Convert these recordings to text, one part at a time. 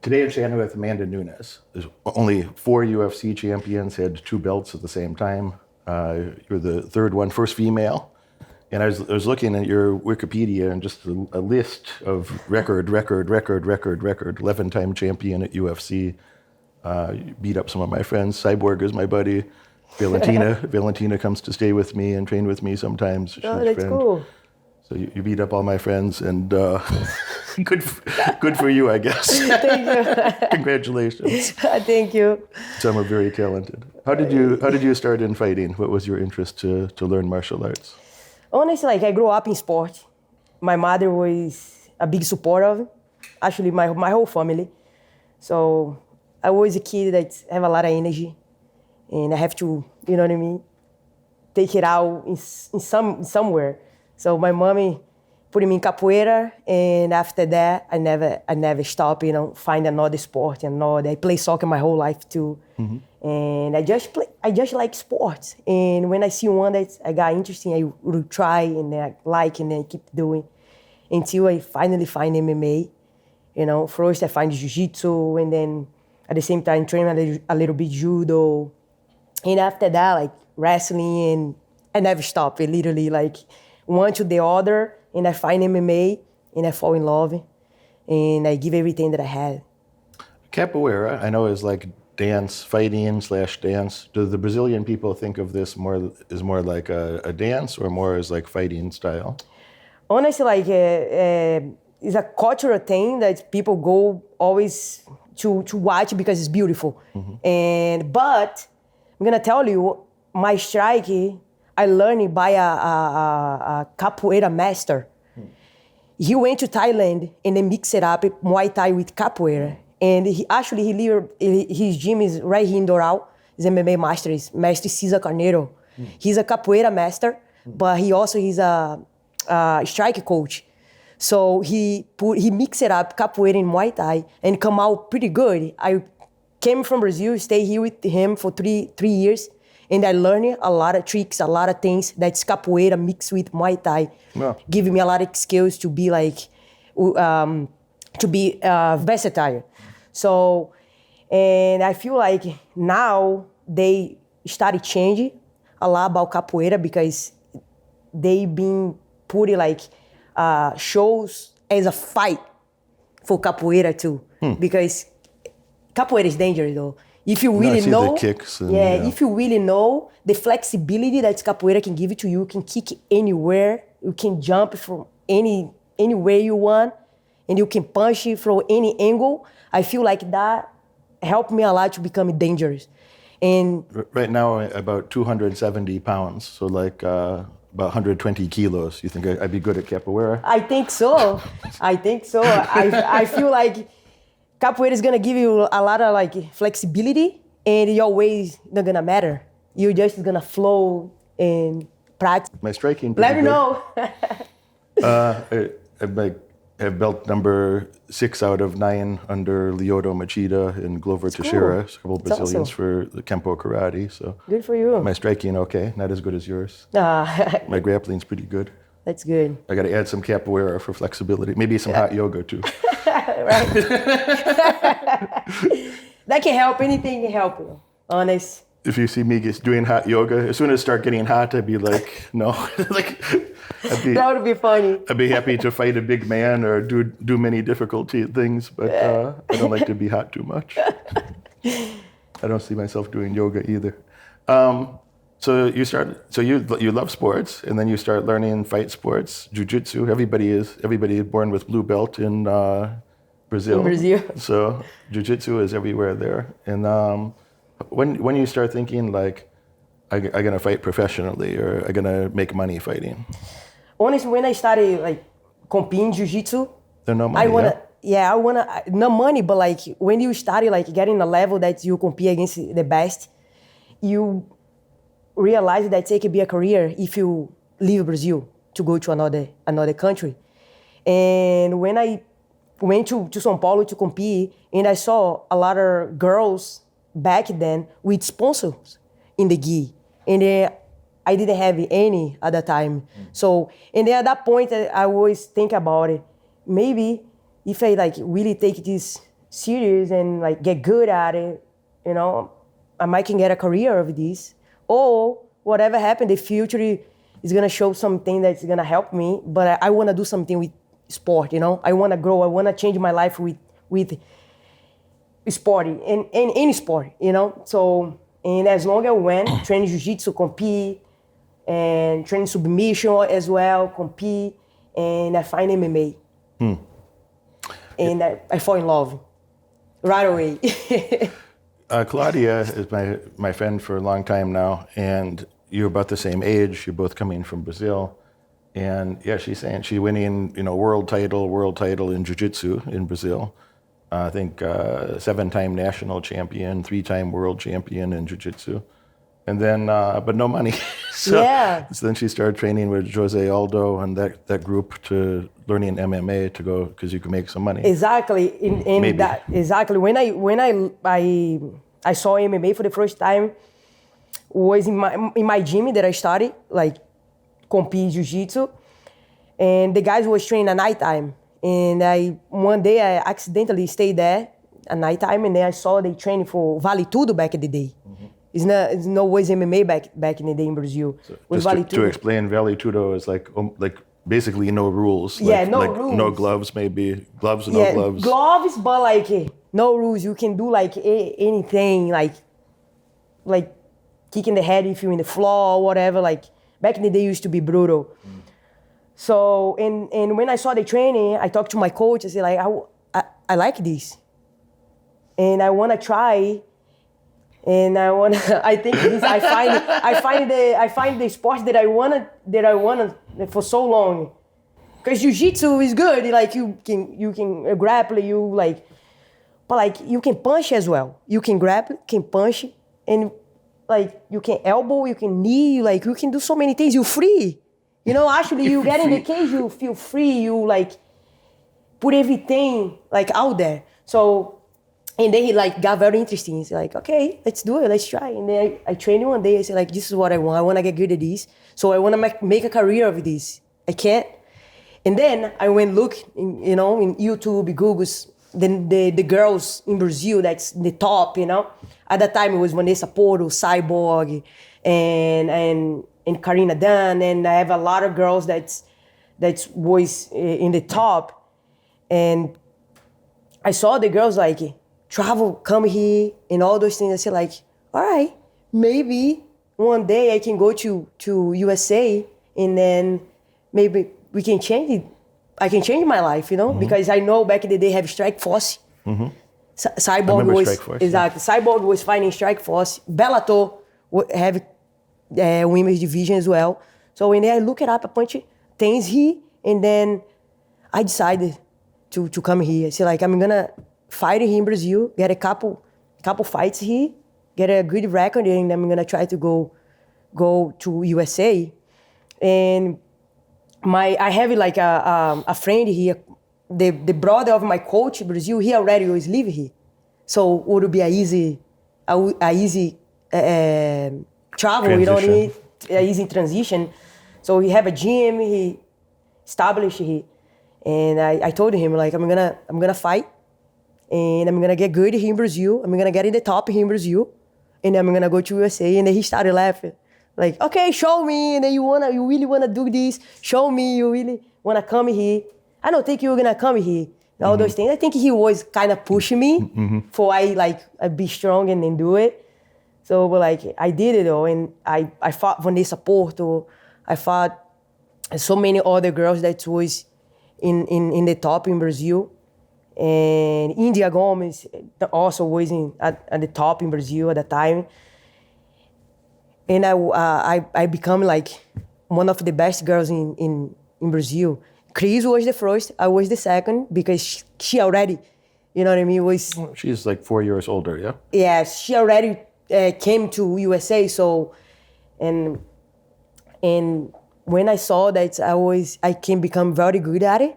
Today I'm chatting with Amanda Nunes. There's only 4 UFC champions, had 2 belts at the same time. You're the third one, first female. And I was looking at your Wikipedia and just a list of record, 11-time champion at UFC. You beat up some of my friends. Cyborg is my buddy. Valentina comes to stay with me and train with me sometimes. She's Oh, that's cool. So you beat up all my friends, and good for you, I guess. Thank you. Congratulations. Thank you. Some are very talented. How did you start in fighting? What was your interest to learn martial arts? Honestly, I grew up in sport. My mother was a big supporter of it. Actually, my whole family. So I was a kid that have a lot of energy, and I have to, you know what I mean, take it out in somewhere. So my mommy put me in capoeira, and after that, I never stopped, find another sport, I play soccer my whole life too. Mm-hmm. And I just like sports. And when I see one that I got interesting, I would try, and I like, and then keep doing until I finally find MMA. First I find jiu-jitsu, and then at the same time train a little bit judo. And after that, like wrestling, and I never stop. It literally like one to the other, and I find MMA, and I fall in love, and I give everything that I had. Capoeira, I know, is like dance, fighting/dance. Do the Brazilian people think of this more like a dance, or more as like fighting style? Honestly, like it's a cultural thing that people go always to watch because it's beautiful. Mm-hmm. But I'm gonna tell you, my strike, I learned it by a capoeira master. He went to Thailand and then mixed it up Muay Thai with capoeira. And his gym is right here in Doral. He's MMA master, is Mestre Cesar Carneiro. He's a capoeira master, but he's a strike coach. So he mixed it up capoeira and Muay Thai and come out pretty good. I came from Brazil, stayed here with him for three years. And I learned a lot of tricks, a lot of things that's capoeira mixed with Muay Thai, giving me a lot of skills to be versatile. So, and I feel like now they started changing a lot about capoeira because they been putting like shows as a fight for capoeira too, because capoeira is dangerous though. If you really know, the kicks if you really know the flexibility that capoeira can give it to you, you can kick anywhere, you can jump from anywhere you want, and you can punch it from any angle. I feel like that helped me a lot to become dangerous. And right now, about 270 pounds, so like about 120 kilos. You think I'd be good at capoeira? I think so. I feel like capoeira is gonna give you a lot of like flexibility, and your weight not gonna matter. You're just gonna flow and practice. My striking. Let me know. I have belt number 6 out of 9 under Lyoto Machida and Glover Teixeira, a couple of Brazilians for the Kempo Karate. So good for you. My striking okay, not as good as yours. My grappling's pretty good. That's good. I got to add some capoeira for flexibility. Maybe some hot yoga too. Right. That can help. Anything can help you. Honest. If you see me doing hot yoga, as soon as it start getting hot, I'd be like, no. That would be funny. I'd be happy to fight a big man or do many difficult things, but I don't like to be hot too much. I don't see myself doing yoga either. So you love sports, and then you start learning fight sports, jiu-jitsu. Everybody is born with blue belt in Brazil. So jiu-jitsu is everywhere there. And when you start thinking like, I'm gonna fight professionally, or I'm gonna make money fighting? Honestly, when I started like competing jiu-jitsu, there's no money. I wanna no money, but like when you started like getting a level that you compete against the best, you realize that it can be a career if you leave Brazil to go to another country. And when I went to São Paulo to compete, and I saw a lot of girls back then with sponsors in the gi, and I didn't have any at that time. So, and then at that point, I always think about it. Maybe if I like really take this serious and like get good at it, you know, I might can get a career of this. Or whatever happened, the future is gonna show something that's gonna help me. But I wanna do something with sport, you know. I wanna grow. I wanna change my life with sport in any sport, you know. So and as long as I went, train jiu-jitsu, compete, and train submission as well, compete, and I find MMA. And I fall in love right away. Claudia is my friend for a long time now, and you're about the same age. You're both coming from Brazil. And yeah, she's saying she winning, world title in jiu-jitsu in Brazil. I think 7-time national champion, 3-time world champion in jiu-jitsu. And then, but no money. So then she started training with Jose Aldo and that group to learning MMA to go, because you can make some money. Exactly. Exactly. When I saw MMA for the first time was in my gym that I started, like compete jiu-jitsu. And the guys was training at nighttime. And one day I accidentally stayed there at nighttime, and then I saw they training for Vale Tudo back in the day. Mm-hmm. It's no always MMA back in the day in Brazil. So just to explain, Vale Tudo is like basically no rules. Yeah, no rules. No gloves, maybe gloves, no gloves. Gloves, but like no rules. You can do like anything, like kicking the head if you're in the floor or whatever. Like back in the day, it used to be brutal. Mm. So and when I saw the training, I talked to my coach. I said like I like this, and I want to try. And I think this, I find the sport that I wanted for so long. Because jiu-jitsu is good, like you can grapple, but like you can punch as well. You can grapple, can punch, and like you can elbow, you can knee, like you can do so many things. You're free. Actually you get in the cage, you feel free, you like put everything like out there. So and then he like got very interesting. He's like, okay, let's do it, let's try. And then I trained him one day. I said like, this is what I want. I want to get good at this. So I want to make a career of this. I can't. And then I went look, in YouTube, Google's, the girls in Brazil that's the top, At that time it was Vanessa Porto, Cyborg, and Karina Dunn. And I have a lot of girls that's was in the top. And I saw the girls like, travel, come here, and all those things. I said like, all right, maybe one day I can go to USA, and then maybe we can change it. I can change my life, mm-hmm. Because I know back in the day have Strike Force. Mm-hmm. Cyborg was Strike Force, exactly. Yeah. Cyborg was fighting Strike Force. Bellator have women's division as well. So when I look it up, a bunch of things here, and then I decided to come here. I said like, I'm gonna fight here in Brazil, get a couple fights here, get a good record, and I'm gonna try to go to USA. And I have like a friend here, the brother of my coach in Brazil. He already was living here, so it would be a easy travel. Transition. You know what I mean? An easy transition. So he have a gym, he established here, and I told him like I'm gonna fight. And I'm gonna get good here in Brazil. I'm gonna get in the top here in Brazil, and then I'm gonna go to USA. And then he started laughing, like, "Okay, show me." And then you really wanna do this? Show me. You really wanna come here? I don't think you're gonna come here. All those things. I think he was kind of pushing me for I be strong and then do it. So, but like I did it all, and I fought Vanessa Porto. I fought so many other girls that was in the top in Brazil. And India Gomes also was at the top in Brazil at the time. And I become like one of the best girls in Brazil. Chris was the first, I was the second, because she already, you know what I mean, She's like 4 years older, yeah? Yeah, she already came to USA, so, and when I saw that I can become very good at it, I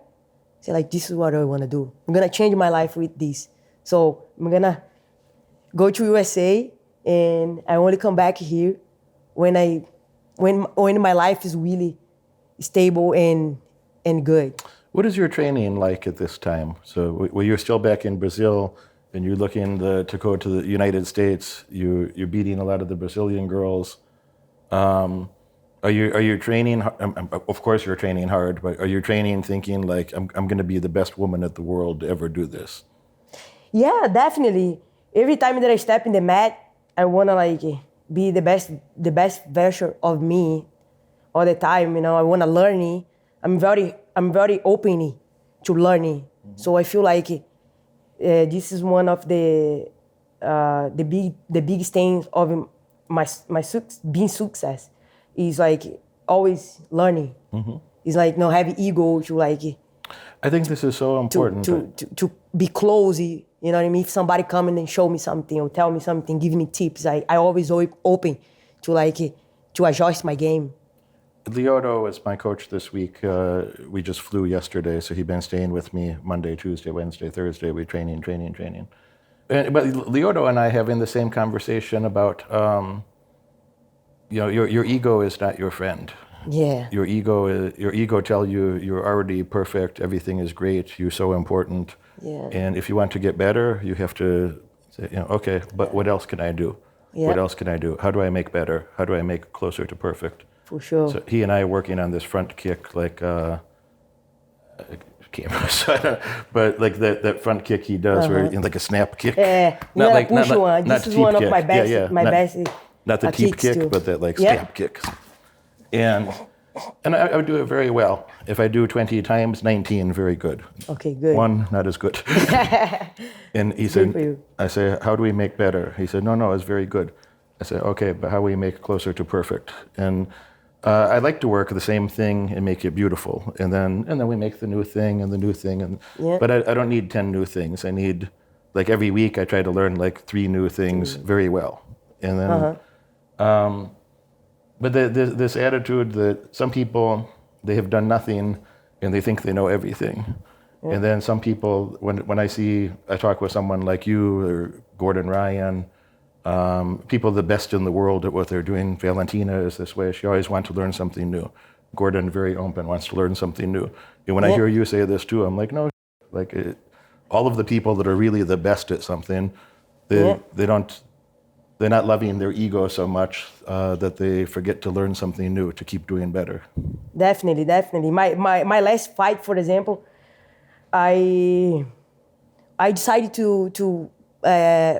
said, like, this is what I want to do. I'm going to change my life with this. So I'm going to go to USA, and I only come back here when my life is really stable and good. What is your training like at this time? So when you're still back in Brazil and you're looking to go to the United States, you're beating a lot of the Brazilian girls. Are you training? Of course, you're training hard, but are you training thinking like I'm going to be the best woman at the world to ever do this? Yeah, definitely. Every time that I step in the mat, I wanna like be the best version of me all the time. You know, I wanna learn. I'm very open to learning. Mm-hmm. So I feel like this is one of the biggest things of my being success is like always learning. Mm-hmm. It's like not having ego to like. I think this is so important to be close. You know what I mean? If somebody come in and show me something or tell me something, give me tips, I always open to like to adjust my game. Leoto is my coach this week. We just flew yesterday, so he's been staying with me Monday, Tuesday, Wednesday, Thursday. We training. But Leoto and I having the same conversation about, your ego is not your friend. Yeah. Your ego tell you you're already perfect. Everything is great. You're so important. Yeah. And if you want to get better, you have to say, okay, but what else can I do? Yeah. What else can I do? How do I make better? How do I make closer to perfect? For sure. So he and I are working on this front kick, like camera, but like that front kick he does, where like a snap kick. Not like push one. This is one of my best. My best. Not the teep kick, too. But that like snap kicks. And I would do it very well. If I do 20 times, 19, very good. Okay, good. 1, not as good. And he said, I say, how do we make better? He said, no, it's very good. I said, okay, but how do we make closer to perfect? And I like to work the same thing and make it beautiful. And then we make the new thing and the new thing. But I don't need 10 new things. I need, like every week I try to learn like 3 new things very well. And then, but this attitude that some people, they have done nothing and they think they know everything. Yeah. And then some people, when I talk with someone like you or Gordon Ryan, people the best in the world at what they're doing. Valentina is this way. She always wants to learn something new. Gordon, very open, wants to learn something new. And when I hear you say this too, I'm like, no, like all of the people that are really the best at something, they're not loving their ego so much that they forget to learn something new to keep doing better. Definitely. My last fight, for example, I decided to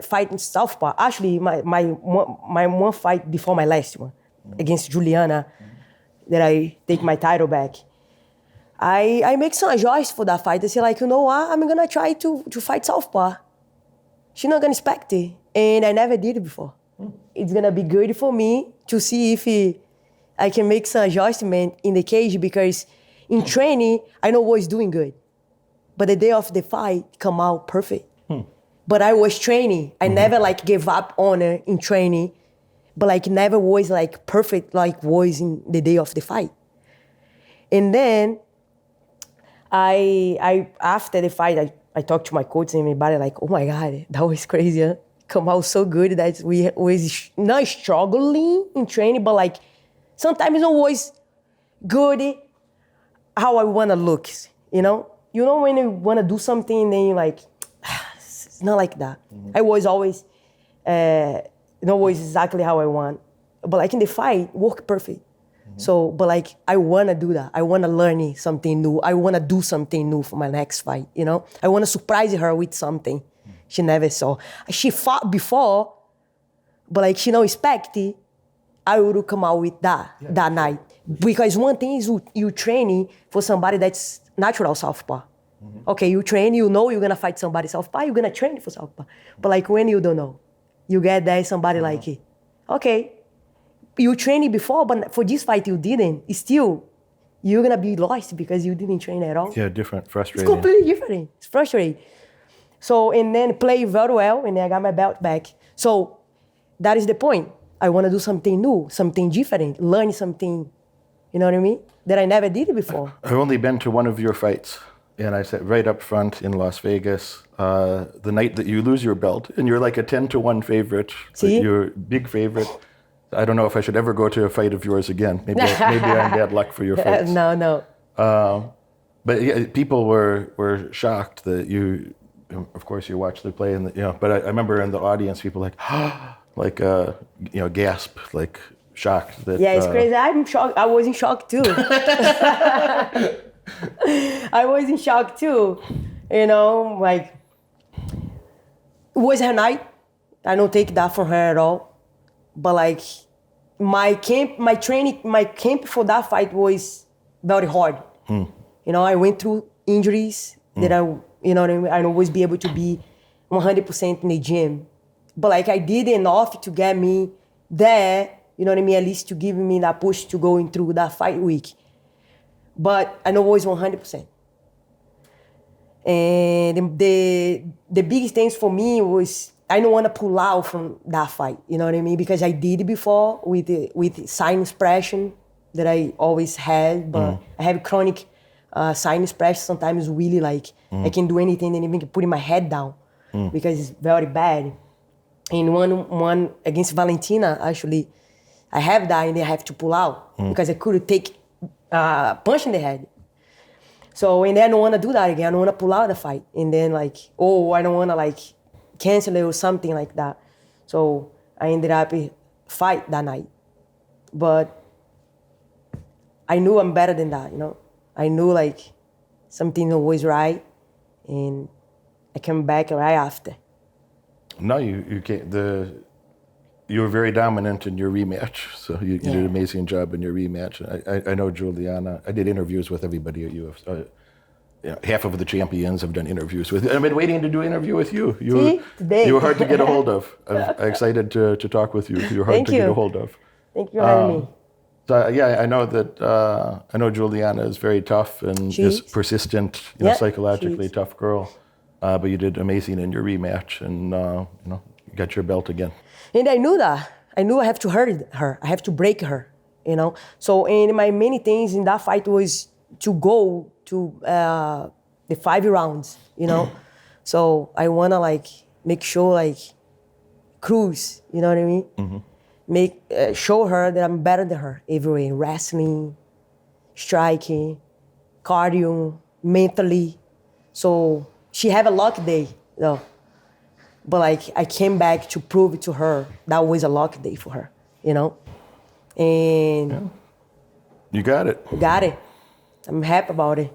fight in Southpaw. Actually, my one fight before my last one against Juliana, that I take my title back. I make some adjustments for that fight. I say like, you know what? I'm gonna try to fight Southpaw. She's not gonna expect it. And I never did it before. It's gonna be good for me to see if I can make some adjustment in the cage, because in training, I know what's doing good. But the day of the fight, come out perfect. But I was training. I never like gave up on it in training, but like never was like perfect like was in the day of the fight. And then I after the fight, I talked to my coach and everybody like, oh my God, that was crazy, huh? Come out so good that we was not struggling in training, but like sometimes it's always good how I want to look, you know? You know when you want to do something, then you like, it's not like that. I was always, not always exactly how I want. But like in the fight, work perfect. So, but like, I want to do that. I want to learn something new. I want to do something new for my next fight, you know? I want to surprise her with something she never saw. She fought before, but like she don't expect it, I would come out with that night. Because one thing is you training for somebody that's natural Southpaw. Okay, you train, you know you're gonna fight somebody Southpaw, you're gonna train for Southpaw. But like when you don't know, you get there somebody like it. Okay, you trained before, but for this fight you didn't. Still, you're gonna be lost because you didn't train at all. Yeah, different, frustrating. It's completely different. It's frustrating. So, and then play very well, and then I got my belt back. So that is the point. I want to do something new, something different, learn something, you know what I mean, that I never did before. I've only been to one of your fights, and I sat right up front in Las Vegas the night that you lose your belt, and you're like a 10-1 favorite. See? You're a big favorite. I don't know if I should ever go to a fight of yours again. Maybe I'm bad luck for your fights. No. But yeah, people were shocked that you, of course, you watched the play, and but I remember in the audience, people like, like, gasp, like shocked that. Yeah, it's crazy. I'm shocked. I was in shock too. I was in shock too. Like, it was her night. I don't take that from her at all. But like, my camp for that fight was very hard. I went through injuries that I don't always be able to be 100% in the gym. But like, I did enough to get me there, at least to give me that push to going through that fight week. But I know it was 100%. And the biggest thing for me was I don't want to pull out from that fight, because I did it before with sinus pressure that I always had, but I have chronic sinus pressure. Sometimes really like I can do anything and even putting my head down because it's very bad. And one against Valentina, actually, I have that and I have to pull out because I couldn't take punch in the head. So, and then I don't want to do that again. I don't want to pull out the fight. And then like, I don't want to like cancel it or something like that. So I ended up fight that night. But I knew I'm better than that, I knew like something was right, and I came back right after. No, you can't. You were very dominant in your rematch, so you did an amazing job in your rematch. I know Juliana. I did interviews with everybody at UFC. Half of the champions have done interviews with. I've been waiting to do an interview with you. You were hard to get a hold of. I'm excited to talk with you. You're hard to get a hold of. Thank you for having me. So I know that I know Juliana is very tough and is persistent, psychologically tough girl. But you did amazing in your rematch, and you got your belt again. And I knew that. I knew I have to hurt her. I have to break her. So and my many things in that fight was to go to the 5 rounds. So I wanna like make sure like cruise. You know what I mean? Mm-hmm. Show her that I'm better than her everywhere. Wrestling, striking, cardio, mentally. So she have a lucky day, though. But like I came back to prove it to her that was a lucky day for her, And you got it. Got it. I'm happy about it.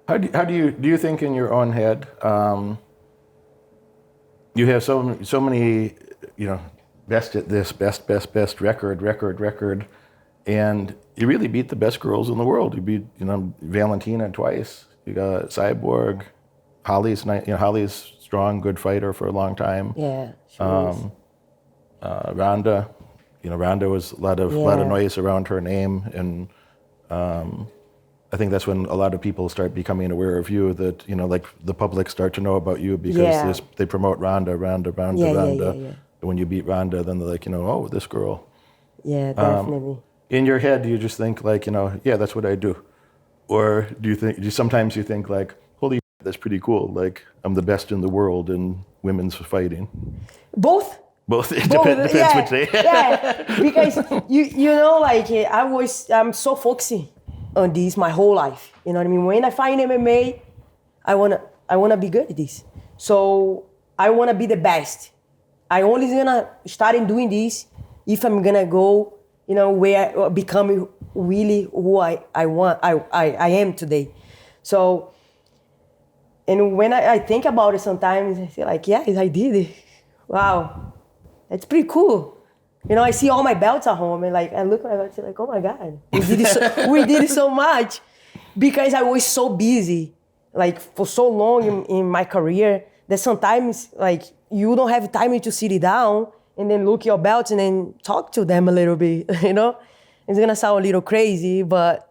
How do you think in your own head? You have so many, best at this, best record, and you really beat the best girls in the world. You beat Valentina twice. You got Cyborg. Holly's strong, good fighter for a long time. Yeah, she is. Ronda, Ronda was a lot of noise around her name, and I think that's when a lot of people start becoming aware of you. That like the public start to know about you because they promote Ronda. And when you beat Ronda, then they're like, oh, this girl. Yeah, definitely. In your head, do you just think like, that's what I do, or do you sometimes think like, holy, that's pretty cool. Like I'm the best in the world in women's fighting. Both. It depends which day. Because I'm so focused on this my whole life. You know what I mean? When I find MMA, I wanna be good at this. So I wanna be the best. I only gonna start doing this if I'm gonna go, where become really who I am today. So. And when I think about it sometimes, I feel like, yes, I did it. Wow, that's pretty cool. I see all my belts at home and like I look at my belts and like, oh my God, we did it so much because I was so busy, like for so long in my career that sometimes like you don't have time to sit down and then look your belts and then talk to them a little bit. It's gonna sound a little crazy, but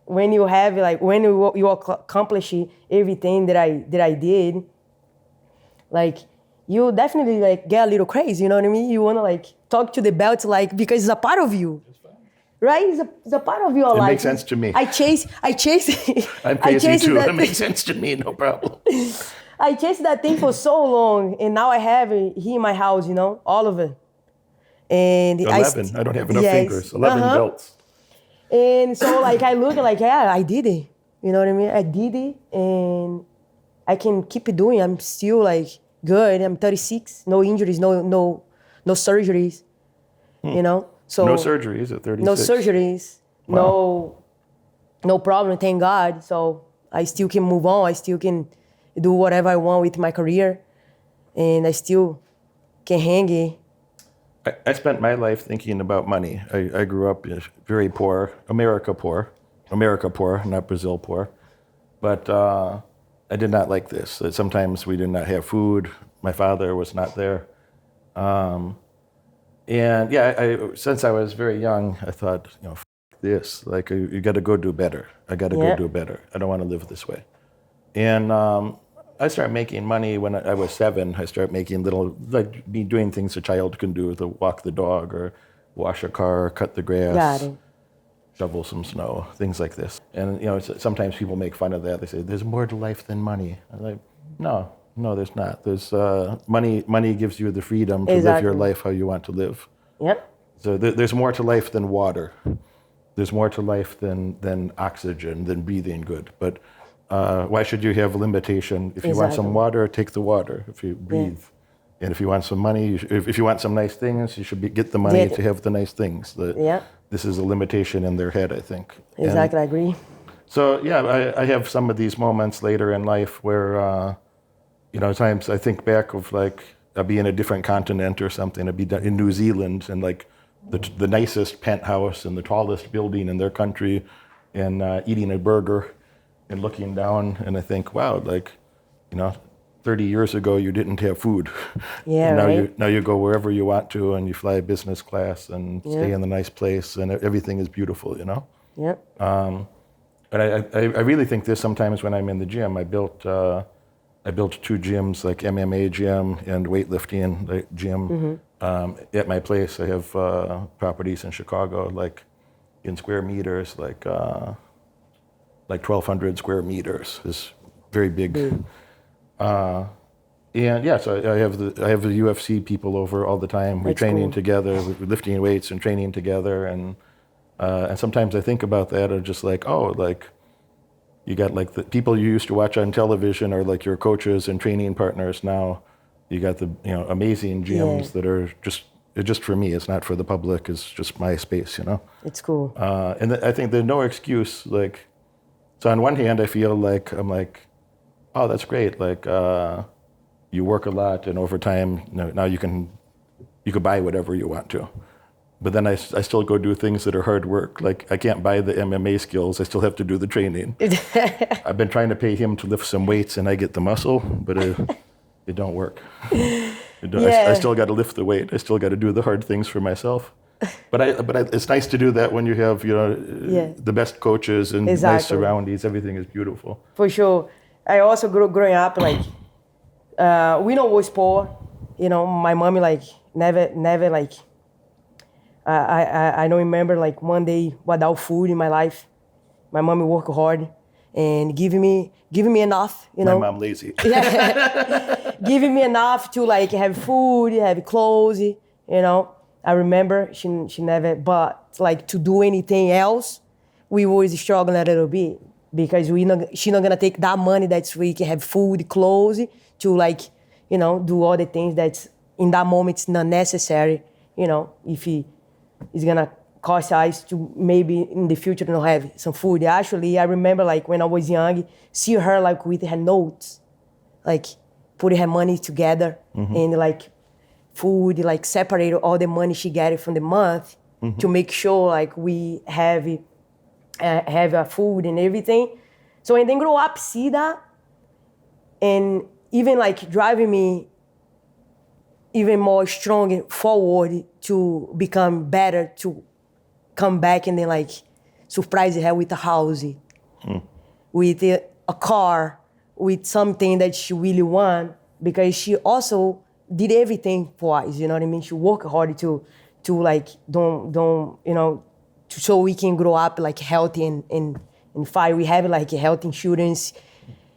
when you have when you accomplish everything that I did, like you definitely like get a little crazy, you know what I mean? You wanna like talk to the belt like because it's a part of you, right? It's a part of your life. It makes sense to me. I chase. I'm crazy too. It makes sense to me, no problem. I chased that thing for so long, and now I have it here in my house, all of it. And 11. I don't have enough fingers. 11 belts. And so like I look like, I did it. You know what I mean? I did it, and I can keep it doing. I'm still like good. I'm 36, no injuries, no surgeries. You know, so No surgeries at 36. no surgeries, Wow. no problem. Thank God. So I still can move on. I still can do whatever I want with my career, and I still can hang it. I spent my life thinking about money. I grew up very poor, America poor, not Brazil poor. But I did not like this. Sometimes we did not have food. My father was not there. And yeah, since I was very young, I thought, F this. Like, you got to go do better. I got to go do better. I don't want to live this way. And I started making money when I was 7. I started making little, like me doing things a child can do, to walk the dog or wash a car, cut the grass, Got it. shovel some snow, things like this. And sometimes people make fun of that. They say, "There's more to life than money." I'm like, no, there's not. There's money gives you the freedom to live your life how you want to live. Yep. So there's more to life than water. There's more to life than oxygen, than breathing good. But why should you have a limitation? If you want some water, take the water. If you breathe. And if you want some money, if you want some nice things, you should get the money to have the nice things. This is a limitation in their head, I think. Exactly, I agree. So yeah, I have some of these moments later in life where, times I think back of like, I'll be in a different continent or something. I'll be in New Zealand and like the nicest penthouse and the tallest building in their country, and eating a burger and looking down, and I think, wow, like, 30 years ago you didn't have food. Yeah, and now you go wherever you want to, and you fly business class and stay in a nice place, and everything is beautiful, Yep. But I really think this sometimes when I'm in the gym. I built 2 gyms, like MMA gym and weightlifting gym. At my place, I have properties in Chicago, like in square meters, like 1,200 square meters is very big. And yeah, so I have the UFC people over all the time. We're training together, we're lifting weights and training together, and sometimes I think about that and just like, like you got like the people you used to watch on television are like your coaches and training partners now. You got the amazing gyms that are just for me. It's not for the public. It's just my space, It's cool. And I think there's no excuse. Like, so on one hand, I feel like I'm like, oh, that's great. Like, you work a lot, and over time, now you can buy whatever you want to. But then I still go do things that are hard work. Like, I can't buy the MMA skills. I still have to do the training. I've been trying to pay him to lift some weights, and I get the muscle, but it don't work. I still got to lift the weight. I still got to do the hard things for myself. But it's nice to do that when you have the best coaches and nice surroundings. Everything is beautiful. For sure. I also growing up like we know was poor. My mommy like never like. I don't remember like one day without food in my life. My mommy worked hard and giving me enough. My mom lazy. Giving me enough to like have food, have clothes. I remember she never, but like to do anything else, we always struggle a little bit because she's not gonna take that money that we can have food, clothes to like do all the things that's in that moment it's not necessary. If it's gonna cost us to maybe in the future not have some food. Actually, I remember like when I was young, see her like with her notes, like putting her money together and like food, like separate all the money she get from the month to make sure like we have food and everything. So and then grow up, see that, and even like driving me even more strong forward to become better, to come back and then like surprise her with a house, with a car, with something that she really want, because she also did everything for us, you know what I mean? She worked hard to like, so we can grow up like healthy and fine. We have like health insurance,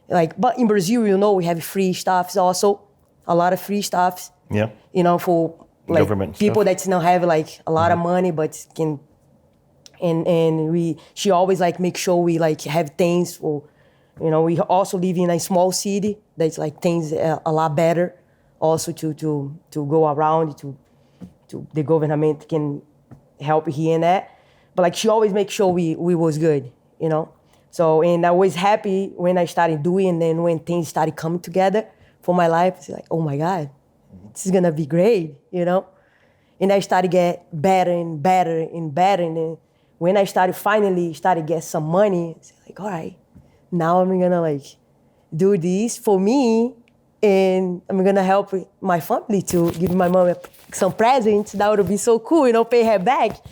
like, but in Brazil, we have free stuff also, a lot of free stuff. Yeah. For like government people stuff. that don't have like a lot of money but can and she always like make sure we like have things for, you know, we also live in a small city that's like things a lot better also to go around to the government can help here and that, but like she always make sure we was good, you know. So, and I was happy when I started doing, and then when things started coming together for my life, it's like, oh my God, this is gonna be great, you know. And I started get better and better and better. And then when I finally started get some money, it's like, all right, now I'm gonna like do this for me, and I'm gonna help my family to give my mom some presents. That would be so cool, you know, pay her back.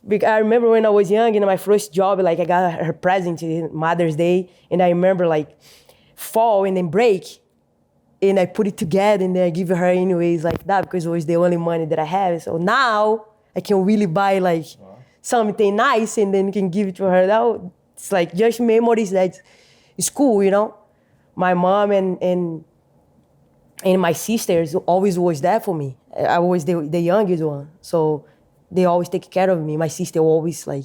Because I remember when I was young, you know, my first job, like I got her present in Mother's Day, and I remember like fall and then break, and I put it together and then I give her anyways like that because it was the only money that I have. So now I can really buy like something nice and then can give it to her. That it's like just memories that it's cool, you know. My mom and my sisters always was there for me. I was the youngest one, so they always take care of me. My sister always like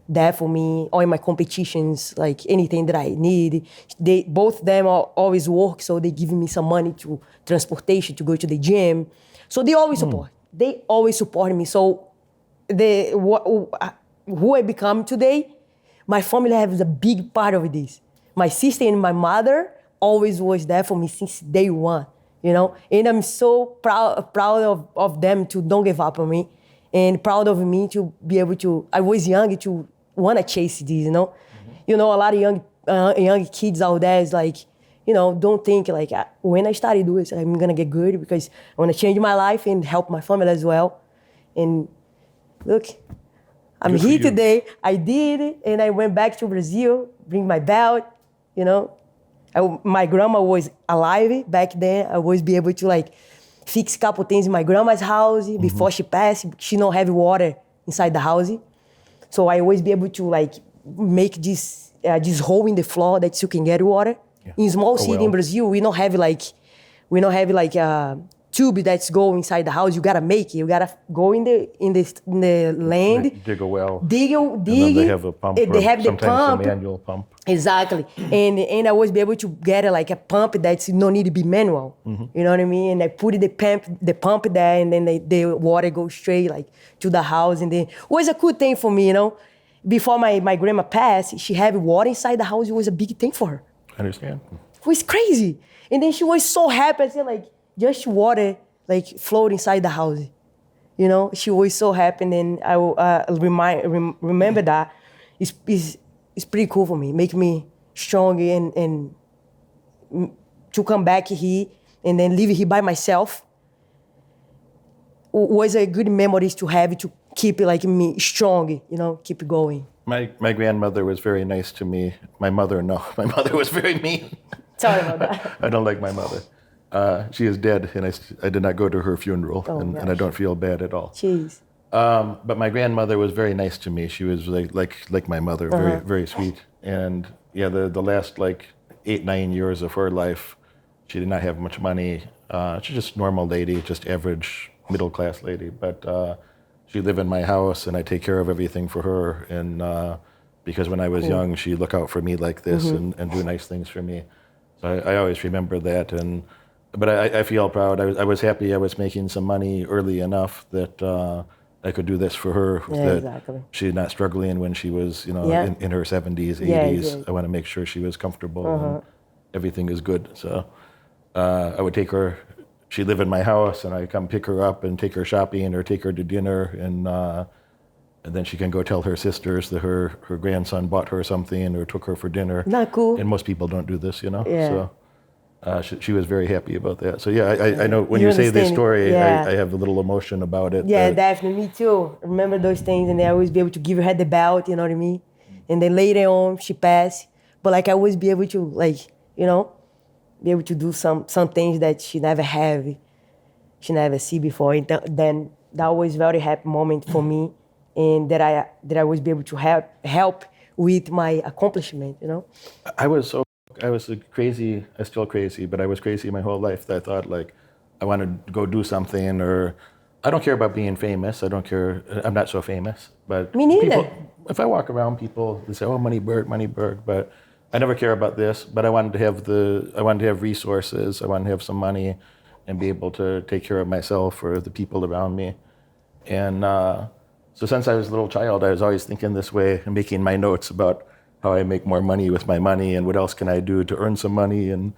there for me, all in my competitions, like anything that I need. They both them always work, so they give me some money to transportation to go to the gym. So they always support. They always support me. So who I become today, my family has a big part of this. My sister and my mother always was there for me since day one, you know. And I'm so proud of them to don't give up on me, and proud of me to be able to. I was young to want to chase this, you know. Mm-hmm. You know, a lot of young kids out there is like, you know, don't think like when I started doing this, I'm gonna get good because I want to change my life and help my family as well. And look, I'm here today. I did it, and I went back to Brazil, bring my belt, you know. My grandma was alive back then. I was be able to like fix a couple things in my grandma's house before she passed. She don't have water inside the house. So I always be able to like make this hole in the floor that you can get water. Yeah. In small city in Brazil, we don't have like a tube that's go inside the house. You gotta make it. You gotta go in the land. Dig a well. Dig. And then they have a pump. They have the pump. A manual pump. Exactly. and I always be able to get like a pump that's no need to be manual. Mm-hmm. You know what I mean? And I put the pump there, and then the water goes straight like to the house. And then it was a cool thing for me, you know. Before my grandma passed, she had water inside the house. It was a big thing for her. I understand. It was crazy. And then she was so happy. I said like, just water like float inside the house. You know, she was so happy. And then I remember that. It's pretty cool for me. Make me strong and to come back here and then live here by myself was a good memories to have to keep like me strong, you know, keep going. My grandmother was very nice to me. My mother, no. My mother was very mean. Sorry about that. I don't like my mother. She is dead, and I did not go to her funeral, and I don't feel bad at all. Jeez. But my grandmother was very nice to me. She was like my mother, very very sweet. And yeah, the last like 8-9 years of her life, she did not have much money. She's just a normal lady, just average middle class lady. But she lived in my house, and I take care of everything for her. And because when I was young, she'd look out for me like this and do nice things for me. So I always remember that. But I feel proud. I was happy I was making some money early enough that I could do this for her. Yeah, that exactly. She's not struggling when she was, you know, in her 70s, 80s. Yeah. I want to make sure she was comfortable and everything is good. So I would take her. She lived in my house, and I come pick her up and take her shopping or take her to dinner, and then she can go tell her sisters that her grandson bought her something or took her for dinner. Not cool. And most people don't do this, you know. Yeah. So. She was very happy about that. So yeah, I know when you say this story, I have a little emotion about it. Yeah, definitely. Me too. I remember those things, and I always be able to give her the belt, you know what I mean? And then later on, she passed. But like I always be able to, like, you know, be able to do some things that she never see before. And then that was a very happy moment for me, and that I was be able to help with my accomplishment, you know? I was crazy, I'm still crazy, but I was crazy my whole life that I thought like I wanted to go do something or I don't care about being famous. I don't care. I'm not so famous, but Me neither. people, if I walk around, people they say, "Oh, Moneyberg," but I never care about this. But I wanted to have resources. I wanted to have some money, and be able to take care of myself or the people around me. And so, since I was a little child, I was always thinking this way and making my notes about how I make more money with my money and what else can I do to earn some money and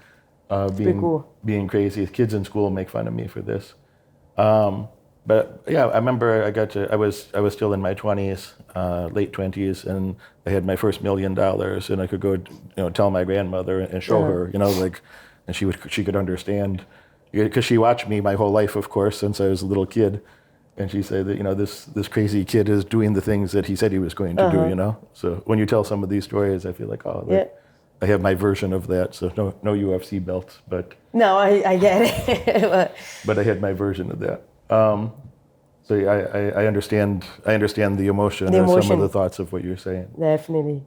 being crazy. Kids in school make fun of me for this. But yeah, I remember I was still in my 20s, late 20s, and I had my first $1 million, and I could go, tell my grandmother and show her, and she could understand, because she watched me my whole life, of course, since I was a little kid, and she said that this crazy kid is doing the things that he said he was going to do, So when you tell some of these stories, I feel like I have my version of that. So no UFC belts, but no, I get it. but I had my version of that. So yeah, I understand the emotion and some of the thoughts of what you're saying. Definitely.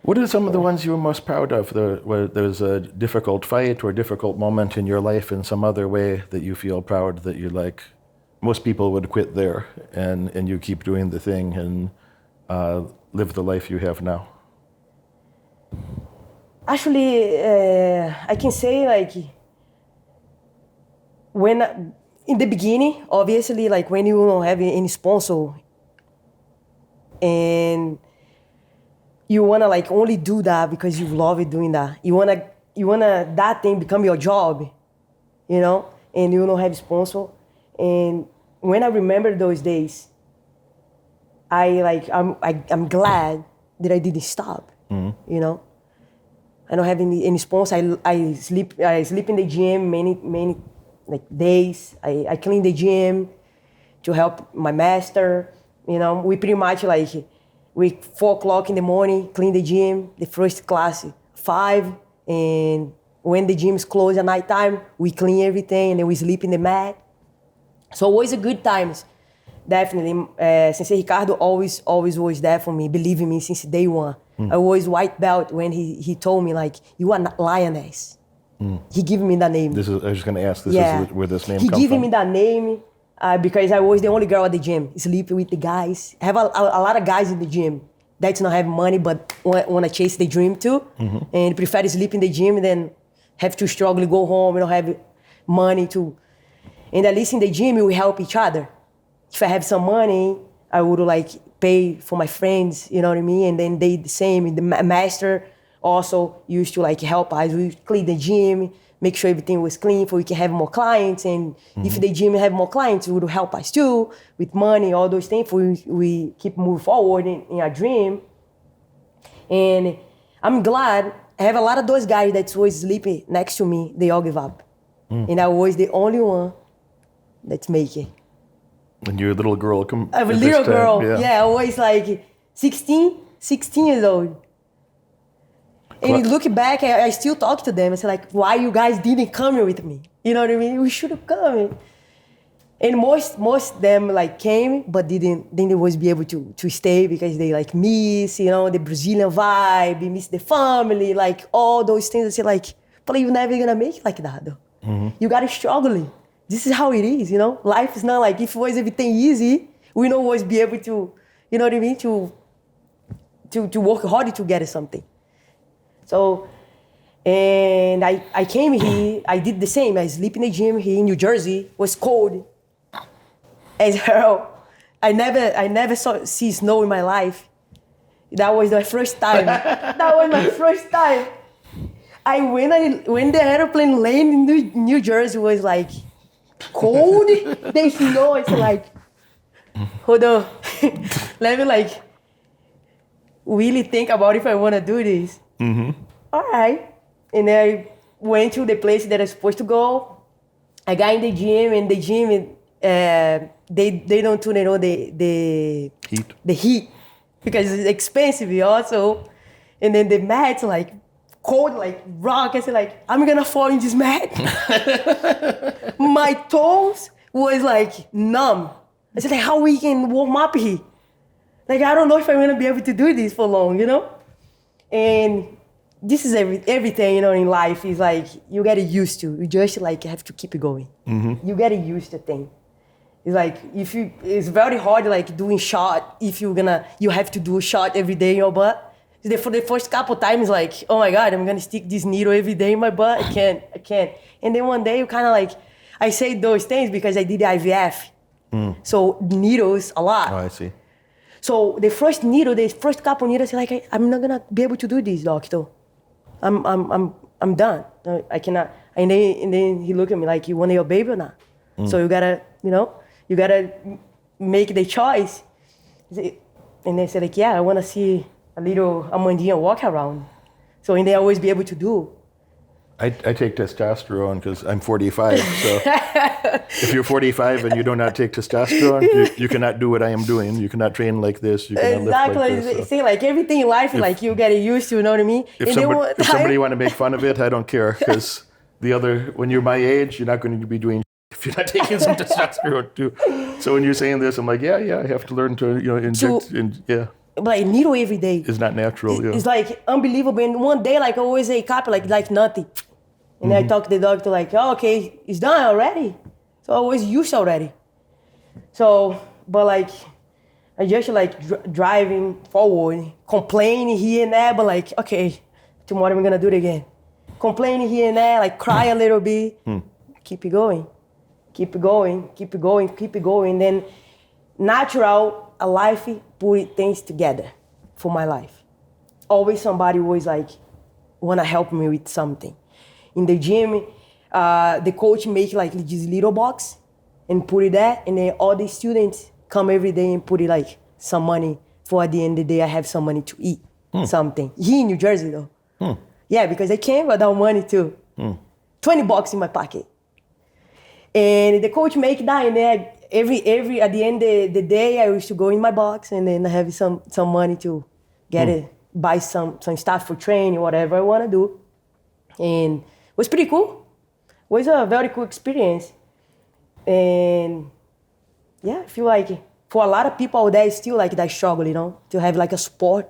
What are some of the ones you were most proud of? Where there's a difficult fight or difficult moment in your life in some other way that you feel proud that you're like, most people would quit there and you keep doing the thing and live the life you have now? Actually, I can say like in the beginning, obviously, like when you don't have any sponsor and you wanna like only do that because you love it doing that. You wanna that thing become your job, and you don't have sponsor. And when I remember those days, I'm glad that I didn't stop. Mm-hmm. I don't have any sponsor. I sleep in the gym many like days. I clean the gym to help my master. We pretty much like we 4:00 in the morning clean the gym. The first class 5, and when the gym is closed at nighttime, we clean everything and then we sleep in the mat. So always a good times, definitely. Sensei Ricardo always was there for me, believing me since day one. I was white belt when he told me like, you are not lioness. He gave me that name. I was just going to ask, this is where this name comes from? He gave me that name because I was the only girl at the gym, sleeping with the guys. I have a lot of guys in the gym that not have money but want to chase the dream too, and prefer to sleep in the gym than have to struggle to go home and don't have money to. And at least in the gym, we help each other. If I have some money, I would like pay for my friends, you know what I mean? And then they the same. And the master also used to like help us. We clean the gym, make sure everything was clean so we can have more clients. And if the gym have more clients, it would help us too with money, all those things. We keep moving forward in our dream. And I'm glad I have a lot of those guys that was sleeping next to me. They all give up. And I was the only one that's making. And you're a little girl. I'm a little girl. Yeah, I was like 16 years old. And looking back, I still talk to them. I say like, why you guys didn't come here with me? You know what I mean? We should have come. And most of them like came, but didn't was be able to stay because they like miss, the Brazilian vibe, miss the family, like all those things. I say like, but you're never gonna make it like that though. You gotta struggle. This is how it is, Life is not like, if it was everything easy, we don't always be able to, you know what I mean, to work hard to get something. So, and I came here, I did the same. I sleep in the gym here in New Jersey. It was cold as hell. I never see snow in my life. That was my first time. When the airplane landed in New Jersey, was like cold. There's snow. It's like, hold on. Let me like really think about if I want to do this. All right. And then I went to the place that I was supposed to go. I got in the gym, and the gym, they don't tune the heat. The heat because it's expensive also. And then the mat's like cold, like rock. I said like, I'm gonna fall in this mat. My toes was like numb. I said like, how we can warm up here? Like, I don't know if I'm gonna be able to do this for long, And this is everything, in life is like, you get used to. You just like have to keep it going. You get used to things. It's like it's very hard like doing shot if you have to do a shot every day in your butt. For the first couple times, like, oh my God, I'm gonna stick this needle every day in my butt. I can't. And then one day you kind of like, I say those things because I did the IVF. So needles a lot. Oh, I see. So the first couple needles, like, I'm not gonna be able to do this, doctor. I'm done. I cannot. And then he looked at me like, you want your baby or not? So you gotta, you gotta make the choice. And they said like, yeah, I wanna see a little Amandinha walk around. So, and they always be able to do. I take testosterone because I'm 45. So if you're 45 and you do not take testosterone, you cannot do what I am doing. You cannot train like this. You cannot lift like this. So. See, like everything in life, like you get used to, you know what I mean? If somebody want to make fun of it, I don't care because when you're my age, you're not going to be doing if you're not taking some testosterone too. So when you're saying this, I'm like, yeah, I have to learn to inject, Like needle every day. It's not natural. It's like unbelievable. And one day, like I always wake up like nothing. And I talk to the doctor like, oh, okay, it's done already. So I was used already. So, but like, I just like driving forward, complaining here and there, but like, okay, tomorrow I'm gonna do it again. Complaining here and there, like cry a little bit, keep it going. And then natural, a life, put things together for my life. Always somebody was like, wanna help me with something. In the gym, the coach make like this little box and put it there, and then all the students come every day and put it like some money for at the end of the day I have some money to eat something. Here in New Jersey though. Yeah, because I came without money too. $20 in my pocket. And the coach make that, and then every at the end of the day I used to go in my box and then I have some money to get it, buy some stuff for training, whatever I want to do. And it was pretty cool. It was a very cool experience. And yeah, I feel like for a lot of people out there, it's still like that struggle, to have like a support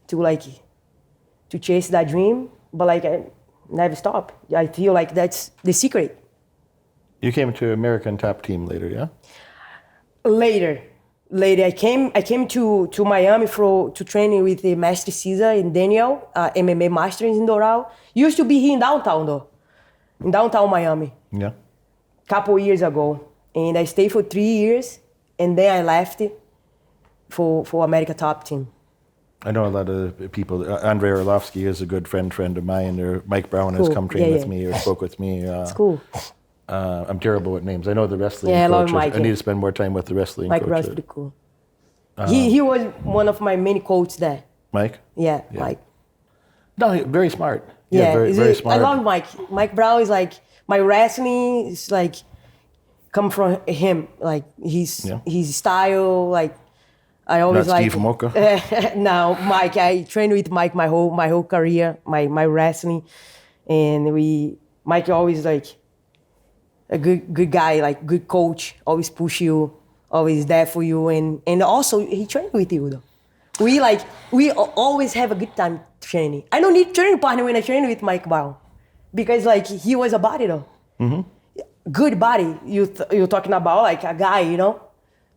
to chase that dream. But like I never stop. I feel like that's the secret. You came to American Top Team later, yeah? Later, I came to Miami to train with the Master Caesar and Daniel, MMA Masters in Doral. Used to be here in downtown though, in downtown Miami. Yeah. Couple years ago, and I stayed for 3 years, and then I left for America Top Team. I know a lot of people. Andrei Orlovsky is a good friend of mine. Or Mike Brown has come train with me or spoke with me. It's cool. I'm terrible with names. I know the wrestling I love coaches. Mike. I need to spend more time with the wrestling Mike coaches. Brown's pretty cool. He was one of my many coaches there. Mike? Yeah, Mike. No, very smart. Yeah, very smart. I love Mike. Mike Brown is like, my wrestling is like, come from him. Like his style, like, I always Not like. Steve Moka? No, Mike. I trained with Mike my whole career, my wrestling. And Mike always like a good guy, like good coach, always push you, always there for you. And also he trained with you though. We always have a good time training. I don't need training partner when I train with Mike Brown, because like he was a body though. Good body. You're talking about like a guy,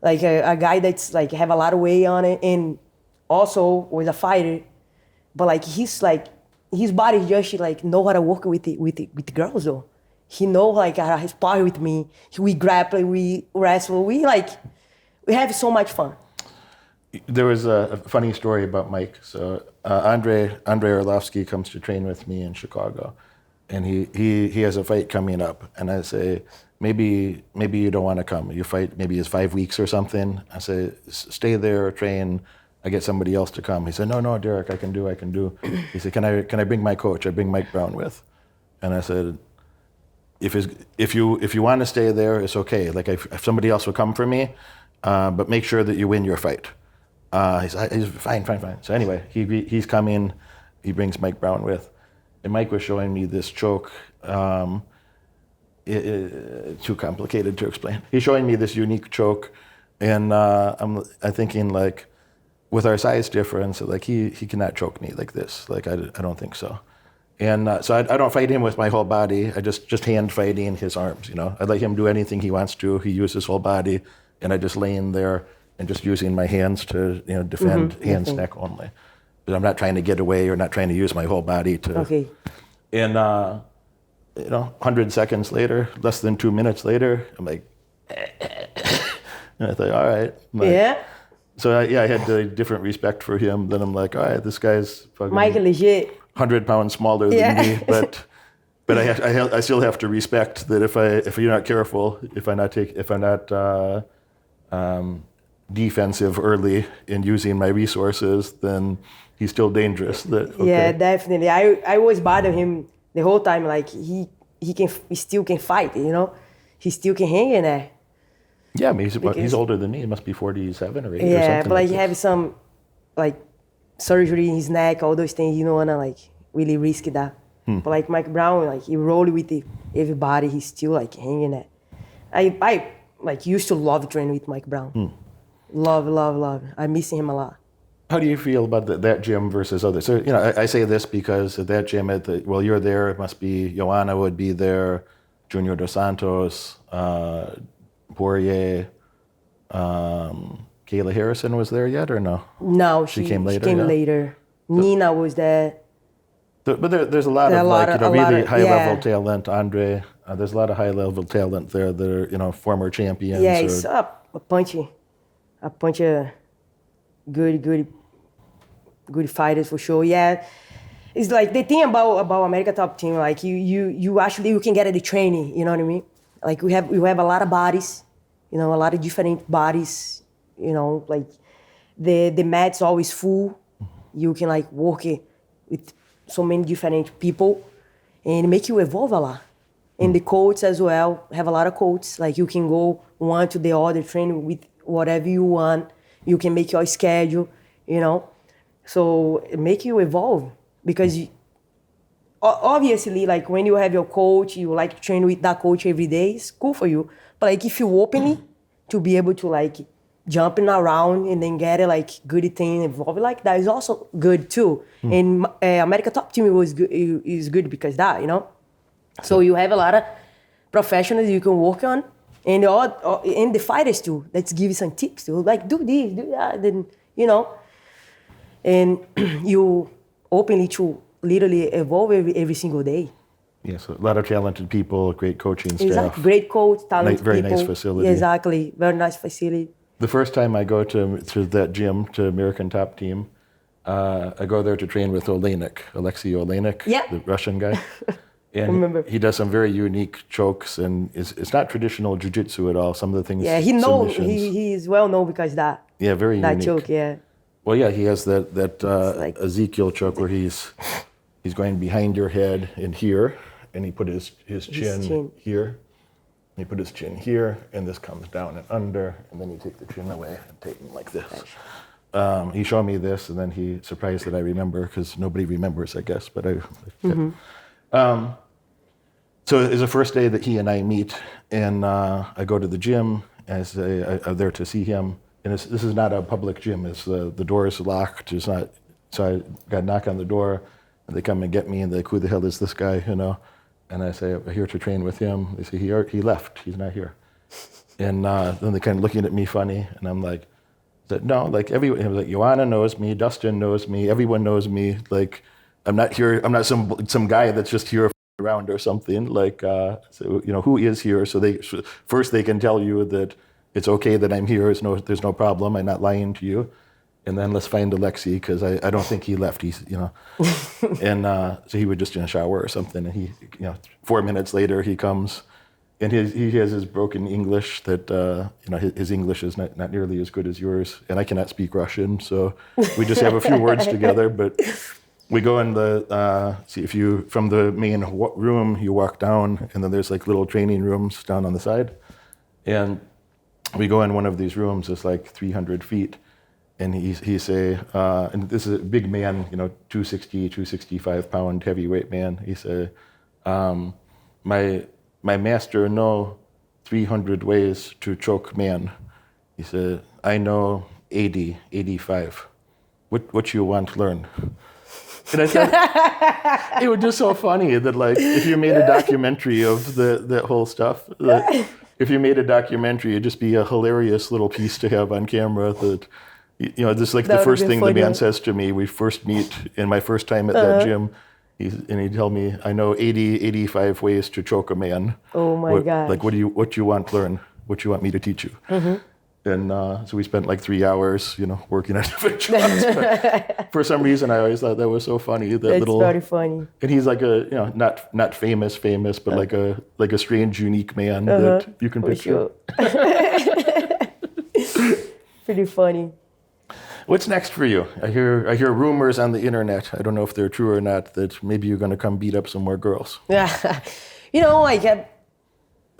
like a guy that's like have a lot of weight on it, and also was a fighter. But like his body just like know how to work with girls though. He know like how to spar with me. We grapple, we wrestle, we have so much fun. There was a funny story about Mike. So Andrei Orlovsky comes to train with me in Chicago, and he has a fight coming up, and I say, maybe you don't want to come. Your fight maybe is 5 weeks or something. I say, stay there, train. I get somebody else to come. He said, no, Derek, I can do. He said, can I bring my coach? I bring Mike Brown with. And I said, if you want to stay there, it's okay. Like if somebody else will come for me, but make sure that you win your fight. He's fine. So anyway, he's coming. He brings Mike Brown with, and Mike was showing me this choke. Too complicated to explain. He's showing me this unique choke, and I'm thinking like, with our size difference, like he cannot choke me like this. Like I don't think so. And so I don't fight him with my whole body. I just hand fighting his arms, I let him do anything he wants to. He uses his whole body, and I just lay in there and just using my hands to, defend hands, neck only. But I'm not trying to get away or not trying to use my whole body to. Okay. And, 100 seconds later, less than 2 minutes later, I'm like, and I thought, all right. Yeah. So I had a different respect for him. Then I'm like, all right, this guy's fucking Mike legit. 100 pounds smaller than me, but I still have to respect that if you're not careful, if I'm not defensive early in using my resources, then he's still dangerous. Yeah, definitely. I always bother him the whole time. Like he still can fight. He still can hang in there. Yeah, I mean, he's older than me. He must be 47 or 8 or something. Yeah, but he have some surgery in his neck, all those things. You don't wanna really risk that. But Mike Brown, he roll with everybody. He's still hanging there. I used to love training with Mike Brown. Love. I miss him a lot. How do you feel about that gym versus others? So, I say this because at that gym, you're there, it must be Joanna would be there, Junior Dos Santos, Poirier, Kayla Harrison was there yet or no? No, she came later. She came later. Nina was there. But there's a lot of really high-level talent. Andre, there's a lot of high-level talent there that are, former champions. Yeah, it's a bunch of good fighters for sure. Yeah, it's the thing about America Top Team. You can get at the training. You know what I mean? We have a lot of bodies. A lot of different bodies. The mat's always full. You can work with so many different people, and make you evolve a lot. And the coaches as well have a lot of coaches. You can go one to the other, train with whatever you want. You can make your schedule, So it make you evolve because obviously, when you have your coach, you like to train with that coach every day. It's cool for you. But if you openly to be able to jumping around and then get good thing involved that is also good too. And America Top Team is good because that, So you have a lot of professionals you can work on. And the fighters too, let's give you some tips too. Do this, do that, then, And you openly to literally evolve every single day. Yeah, so a lot of talented people, great coaching staff. Exactly, great coach, talented very people. Nice facility. Yeah, exactly, very nice facility. The first time I go to that gym, to American Top Team, I go there to train with Alexei Olenek, the Russian guy. And remember. He does some very unique chokes, and it's not traditional jiu-jitsu at all. Some of the things. Yeah, he is well known because that. Yeah, very unique. That choke, yeah. Well, yeah, he has that Ezekiel choke where he's going behind your head and here, and he put his chin here. And he put his chin here, and this comes down and under, and then you take the chin away and take him like this. He showed me this, and then he surprised that I remember because nobody remembers, I guess. But so it's the first day that he and I meet, and I go to the gym as I'm there to see him. And this is not a public gym. It's the door is locked. It's not. So I got a knock on the door, and they come and get me, and they're like, "Who the hell is this guy?" And I say, "I'm here to train with him." They say, "He left. He's not here." And then they kind of looking at me funny, and I'm like, "No, everyone." He was like, "Joanna knows me. Dustin knows me. Everyone knows me. I'm not here. I'm not some guy that's just here around or something. Who is here?" So first they can tell you that it's okay that I'm here. There's no problem. I'm not lying to you. And then let's find Alexei because I don't think he left. He's and so he was just in a shower or something. And he 4 minutes later he comes, and he has his broken English that his English is not nearly as good as yours, and I cannot speak Russian, so we just have a few words together. But we go in from the main room you walk down, and then there's little training rooms down on the side, and we go in one of these rooms. It's 300 feet. And he say, and this is a big man, 260, 265 pound heavyweight man. He said, my master know 300 ways to choke man. He said, I know 80, 85. What you want to learn? And I said, it was just so funny that like, if you made a documentary of that whole stuff, if you made a documentary, it'd just be a hilarious little piece to have on camera that, just like the first thing the man says to me, we first meet in my first time at that gym, he'd tell me, I know 85 ways to choke a man. Oh my God. Like, what you want to learn? What you want me to teach you? And so we spent like 3 hours, working on different jobs. But for some reason, I always thought that was so funny. That's very funny. And he's like not famous, but like a strange, unique man that you can picture. Sure. Pretty funny. What's next for you? I hear rumors on the internet. I don't know if they're true or not, that maybe you're going to come beat up some more girls. Yeah,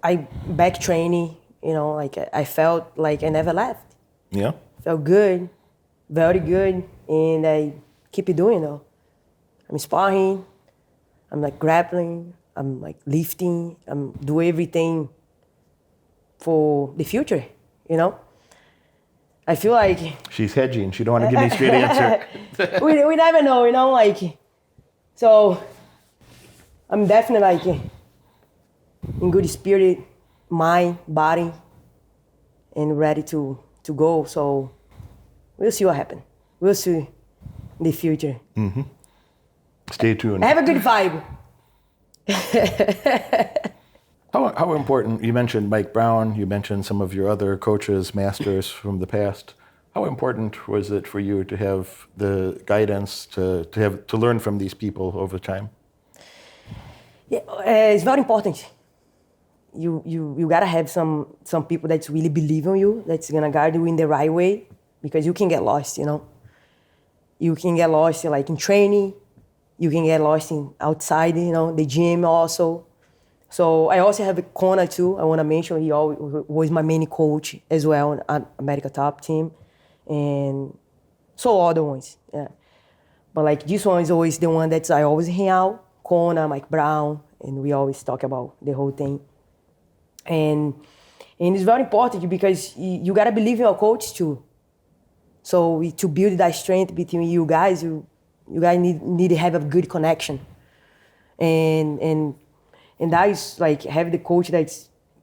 I back training. I felt like I never left. Yeah. Felt good, very good, and I keep it doing though. I'm sparring, I'm like grappling, I'm like lifting, I'm doing everything for the future. I feel like she's hedging. She don't want to give me a straight answer. we never know, so I'm definitely in good spirit, mind, body, and ready to go. So we'll see what happens. We'll see in the future. Mm-hmm. Stay tuned. Have a good vibe. How important, you mentioned Mike Brown, you mentioned some of your other coaches, masters from the past. How important was it for you to have the guidance to learn from these people over time? Yeah, it's very important. You gotta have some people that really believe in you, that's gonna guide you in the right way, because you can get lost, You can get lost like in training, you can get lost in outside, the gym also. So I also have a Kona too. I want to mention he always was my main coach as well on America Top Team, and so other ones. Yeah, but like this one is always the one that I always hang out. Kona, Mike Brown, and we always talk about the whole thing. And it's very important because you gotta believe in your coach too. So to build that strength between you guys, you guys need to have a good connection, and that is like have the coach that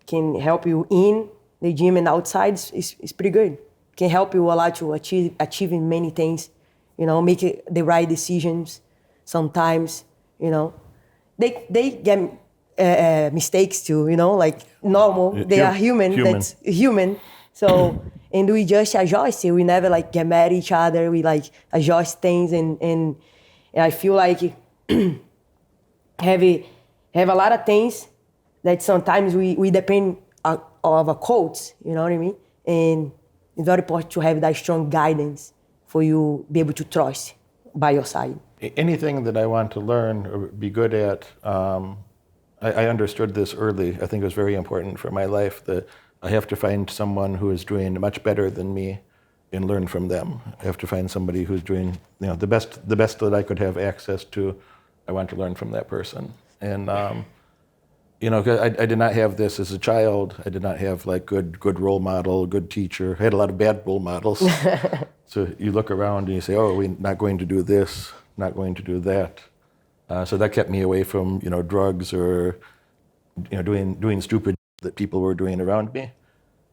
can help you in the gym and outside is pretty good. Can help you a lot to achieving many things, make the right decisions. Sometimes, they get mistakes too, like normal. They are human. That's human. So, and we just adjust. We never like get mad at each other. We like adjust things, and I feel like have a lot of things that sometimes we depend of a coach, you know what I mean? And it's very important to have that strong guidance for you be able to trust by your side. Anything that I want to learn or be good at, I understood this early. I think it was very important for my life that I have to find someone who is doing much better than me and learn from them. I have to find somebody who's doing the best that I could have access to. I want to learn from that person. And, I did not have this as a child. I did not have like good role model, good teacher. I had a lot of bad role models. So you look around and you say, oh, we're not going to do this, not going to do that. So that kept me away from, drugs or, doing stupid that people were doing around me.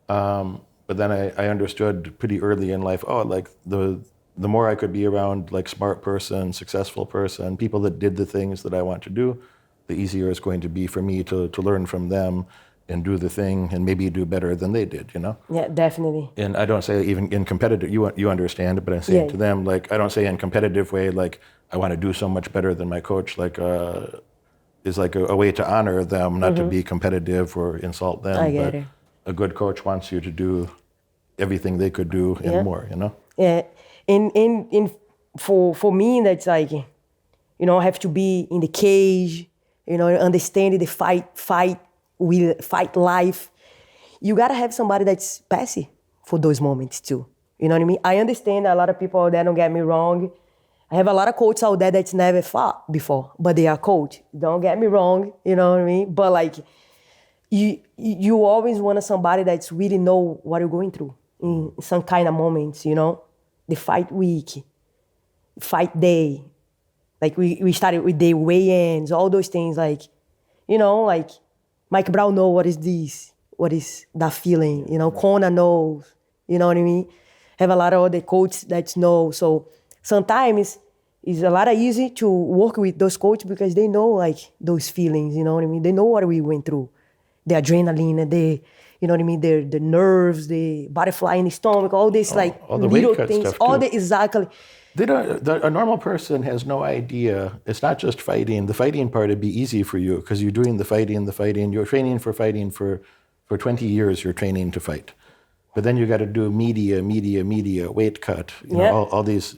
But then I understood pretty early in life, like the more I could be around like smart person, successful person, people that did the things that I want to do, the easier it's going to be for me to learn from them and do the thing and maybe do better than they did, Yeah, definitely. And I don't say even in competitive, you understand it, but I'm saying to them, like, I don't say in competitive way, like, I want to do so much better than my coach, like, is like a way to honor them, not to be competitive or insult them. I get it. A good coach wants you to do everything they could do and more, Yeah, and for me, that's like, I have to be in the cage, understanding the fight life. You gotta have somebody that's passive for those moments too. You know what I mean? I understand a lot of people out there, don't get me wrong. I have a lot of coaches out there that's never fought before, but they are coach. Don't get me wrong, you know what I mean? But like, you always want somebody that's really know what you're going through in some kind of moments, The fight week, fight day, Like we started with the weigh-ins, all those things. Like, you know, like Mike Brown know what is this, what is that feeling. You know, Kona knows. You know what I mean? Have a lot of other coaches that know. So sometimes it's a lot easy to work with those coaches because they know like those feelings. You know what I mean? They know what we went through, the adrenaline, the, you know what I mean, the nerves, the butterfly in the stomach, all this all the little weight cut things, stuff all too. exactly. A normal person has no idea. It's not just fighting. The fighting part would be easy for you because you're doing the fighting. You're training for fighting for 20 years. You're training to fight, but then you got to do media, weight cut. You know, all these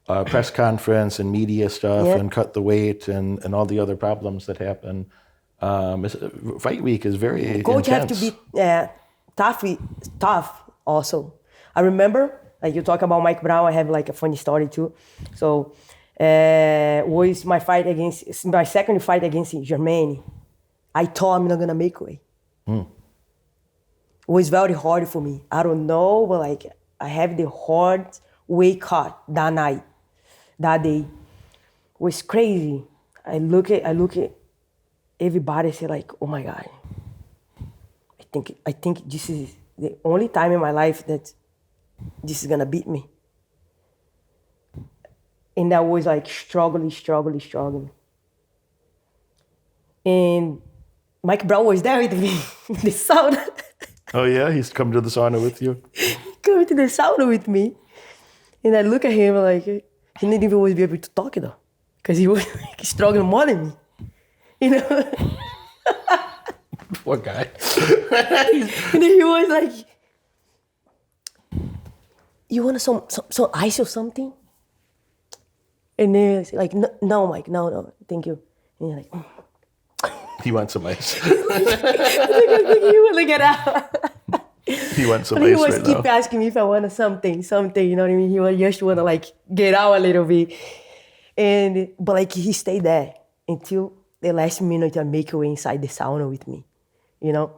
press conference and media stuff, and cut the weight, and all the other problems that happen. Fight week is very Coach intense. have to be tough also. I remember, like you talk about Mike Brown, I have like a funny story too. So was my second fight against Germaine. I thought I'm not gonna make weight. It was very hard for me. I don't know, but like I have the hard weight cut that night, that day. It was crazy. I look at everybody, say like, oh my God. I think this is the only time in my life that this is gonna beat me. And I was like struggling. And Mike Brown was there with me in the sauna. Oh yeah, he's come to the sauna with you. Come to the sauna with me. And I look at him like, he didn't even always be able to talk though. Because he was like struggling more than me. You know? Poor guy. And then he was like, you want some ice or something? And then I was like, no, Mike, no, thank you. And you're like, He wants some ice. I think he want to get out. He wants some But he ice was right keep now. asking me if I wanted something, you know what I mean? He was just want to like get out a little bit. But like he stayed there until the last minute to make way inside the sauna with me. You know?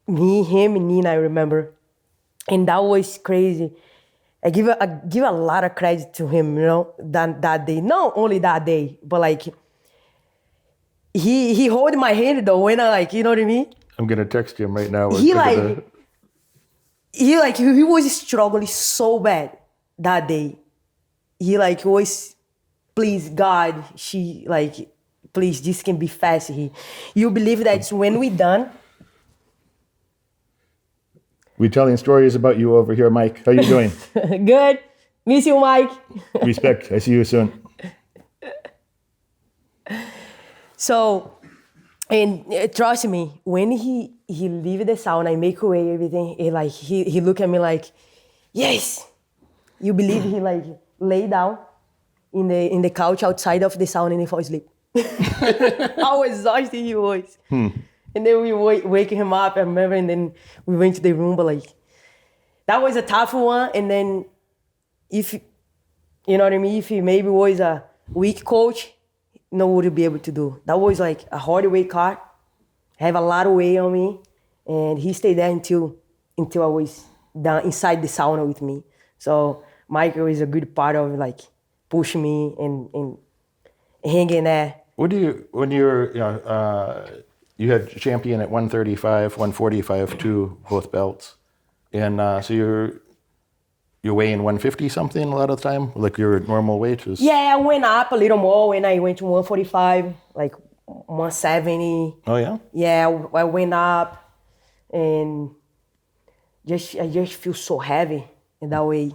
Me, him, and Nina, I remember. And that was crazy. I give a lot of credit to him, you know, that day. Not only that day, but like he hold my hand though when I like, you know what I mean? I'm gonna text him right now. He was struggling so bad that day. He like was, please God, please, this can be fast. You believe that when we done. We telling stories about you over here, Mike. How you doing? Good. Miss you, Mike. Respect. I see you soon. So, and trust me, when he leave the sauna, I make away everything. He look at me like, yes. You believe he like lay down in the couch outside of the sauna and he fall asleep. How exhausted he was. And then we wake him up, I remember, and then we went to the room, but like, that was a tough one. And then if, you know what I mean, if he maybe was a weak coach, no would be able to do. That was like a hard weight cut, have a lot of weight on me, and he stayed there until I was down inside the sauna with me. So Michael is a good part of like pushing me and hanging there. You had champion at 135, 145 too, both belts. And so you're weighing 150 something a lot of the time? Like your normal weight is? Yeah, I went up a little more when I went to 145, like 170. Oh yeah? Yeah, I went up and I just feel so heavy in that way.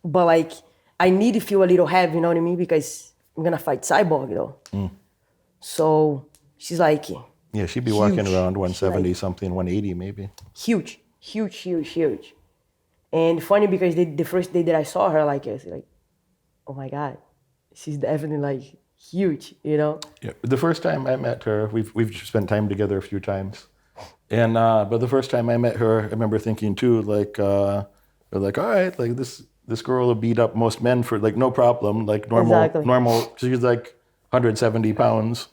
But like, I need to feel a little heavy, you know what I mean? Because I'm gonna fight Cyborg, you know? So she's like... Yeah, she'd be walking around 170 something, 180 maybe. Huge. And funny because the first day that I saw her, like, I was like, oh my God, she's definitely like huge, you know? Yeah, the first time I met her, we've spent time together a few times. And, but the first time I met her, I remember thinking too, like, all right, like this girl will beat up most men for like no problem, like normal, she's like 170 pounds.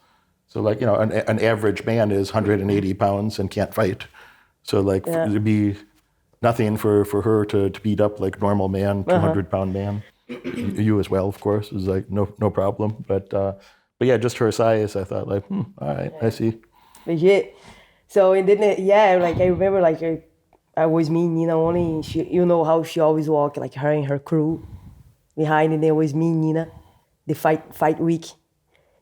So like, you know, an average man is 180 pounds and can't fight. So like it'd be nothing for her to beat up like normal man, 200-pound man. You as well, of course. It was like no problem. But yeah, just her size, I thought like, all right, I see. Legit. So and then like I remember like I was me and Nina only. She, you know how she always walk like her and her crew behind, and there was me and Nina, the fight week.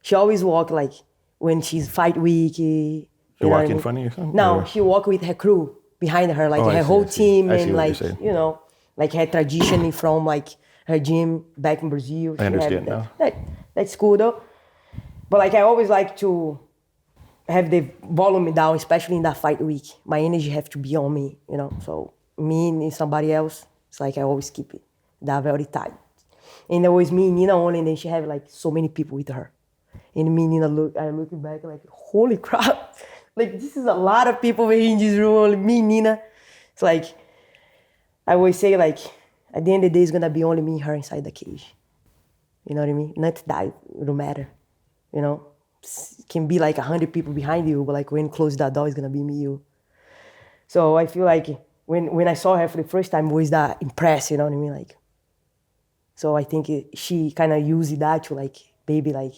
She always walk like when she's fight week. She walk in front of you? Something? No, or? she walk with her crew behind her, like her whole team, and like like her tradition from like her gym back in Brazil. I understand now. That's cool though. But like I always like to have the volume down, especially in that fight week. My energy have to be on me, So me and somebody else, it's like I always keep it that very tight. And there was me and Nina only, and then she had like so many people with her. And me and Nina I'm looking back like, holy crap. Like this is a lot of people in this room, only me and Nina. It's like, I always say like, at the end of the day, it's gonna be only me and her inside the cage. You know what I mean? Not that it don't matter, It can be like 100 people behind you, but like when you close that door, it's gonna be me, you. So I feel like when I saw her for the first time, I was that impressed, you know what I mean? Like, so I think she kind of used that to like, maybe like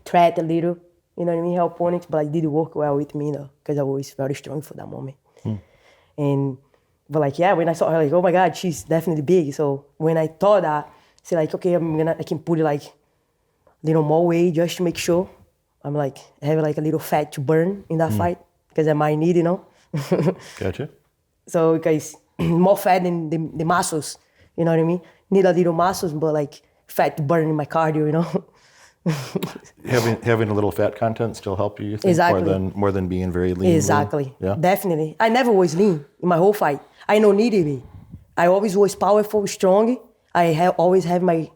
threat a little, you know what I mean? Her opponent, but like did work well with me, because I was very strong for that moment. But like, yeah, when I saw her, like, oh my God, she's definitely big. So when I thought that, I said like, okay, I can put it like a little more weight just to make sure I'm like, have like a little fat to burn in that fight, because I might need, Gotcha. So because more fat than the muscles, you know what I mean? Need a little muscles, but like fat to burn in my cardio, Having a little fat content still help you think, exactly. more than being very lean. Exactly. Lean? Yeah. Definitely. I never was lean in my whole fight. I no need to be. I always was powerful, strong. I always have my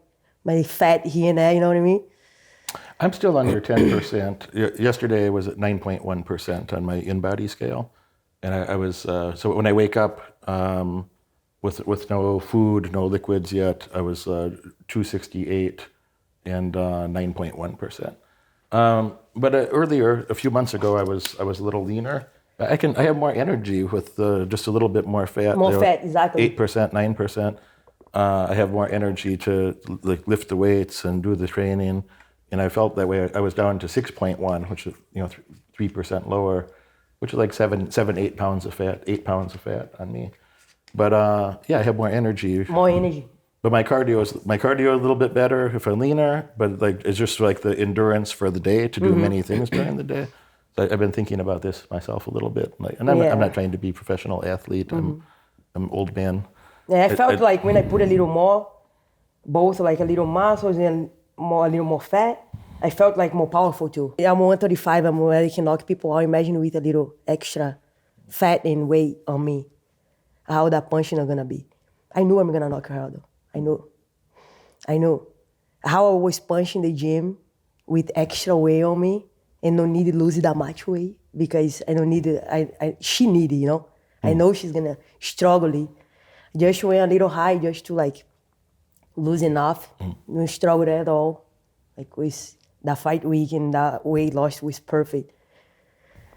fat here and there, you know what I mean? I'm still under 10%. Yesterday I was at 9.1% on my in-body scale. And I was, so when I wake up with no food, no liquids yet, I was 268 and 9.1%. But earlier, a few months ago, I was a little leaner. I have more energy with just a little bit more fat. More fat, exactly. 8%, 9%. I have more energy to like lift the weights and do the training. And I felt that way. I was down to 6.1, which is 3% lower, which is like 8 pounds of fat, 8 pounds of fat on me. But yeah, I have more energy. More energy. But my cardio is a little bit better if I'm leaner. But like it's just like the endurance for the day to do many things during the day. So I've been thinking about this myself a little bit. Like, and I'm not trying to be a professional athlete. I'm an old man. Yeah, I felt like when I put a little more, both like a little muscles and a little more fat, I felt like more powerful too. I'm 135, I can knock people out. Imagine with a little extra fat and weight on me, how that punching is gonna be. I knew I'm gonna knock her out though. I know. How I was punching the gym with extra weight on me and no need to lose that much weight because I don't need it. She need it, I know she's gonna struggle it. Just went a little high just to like lose enough. No struggle at all. Like with that fight week and that weight loss was perfect.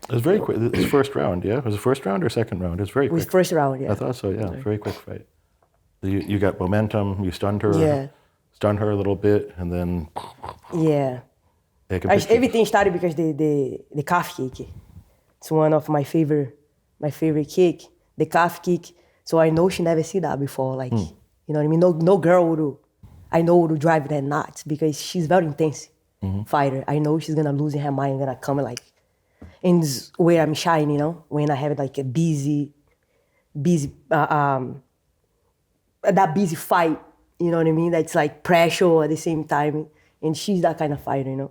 It was very quick. It was first round, yeah? Was it first round or second round? It was very quick. It was first round, yeah. I thought so, yeah. Very quick fight. You got momentum, you stunned her. Yeah. Stunned her a little bit, and then... Yeah. Everything started because the calf kick. It's one of my favorite kick. The calf kick. So I know she never see that before. Like, you know what I mean? No girl would drive that nuts because she's very intense fighter. I know she's gonna lose in her mind, gonna come like in this way I'm shying, when I have like a busy that busy fight, you know what I mean? That's like pressure at the same time. And she's that kind of fighter,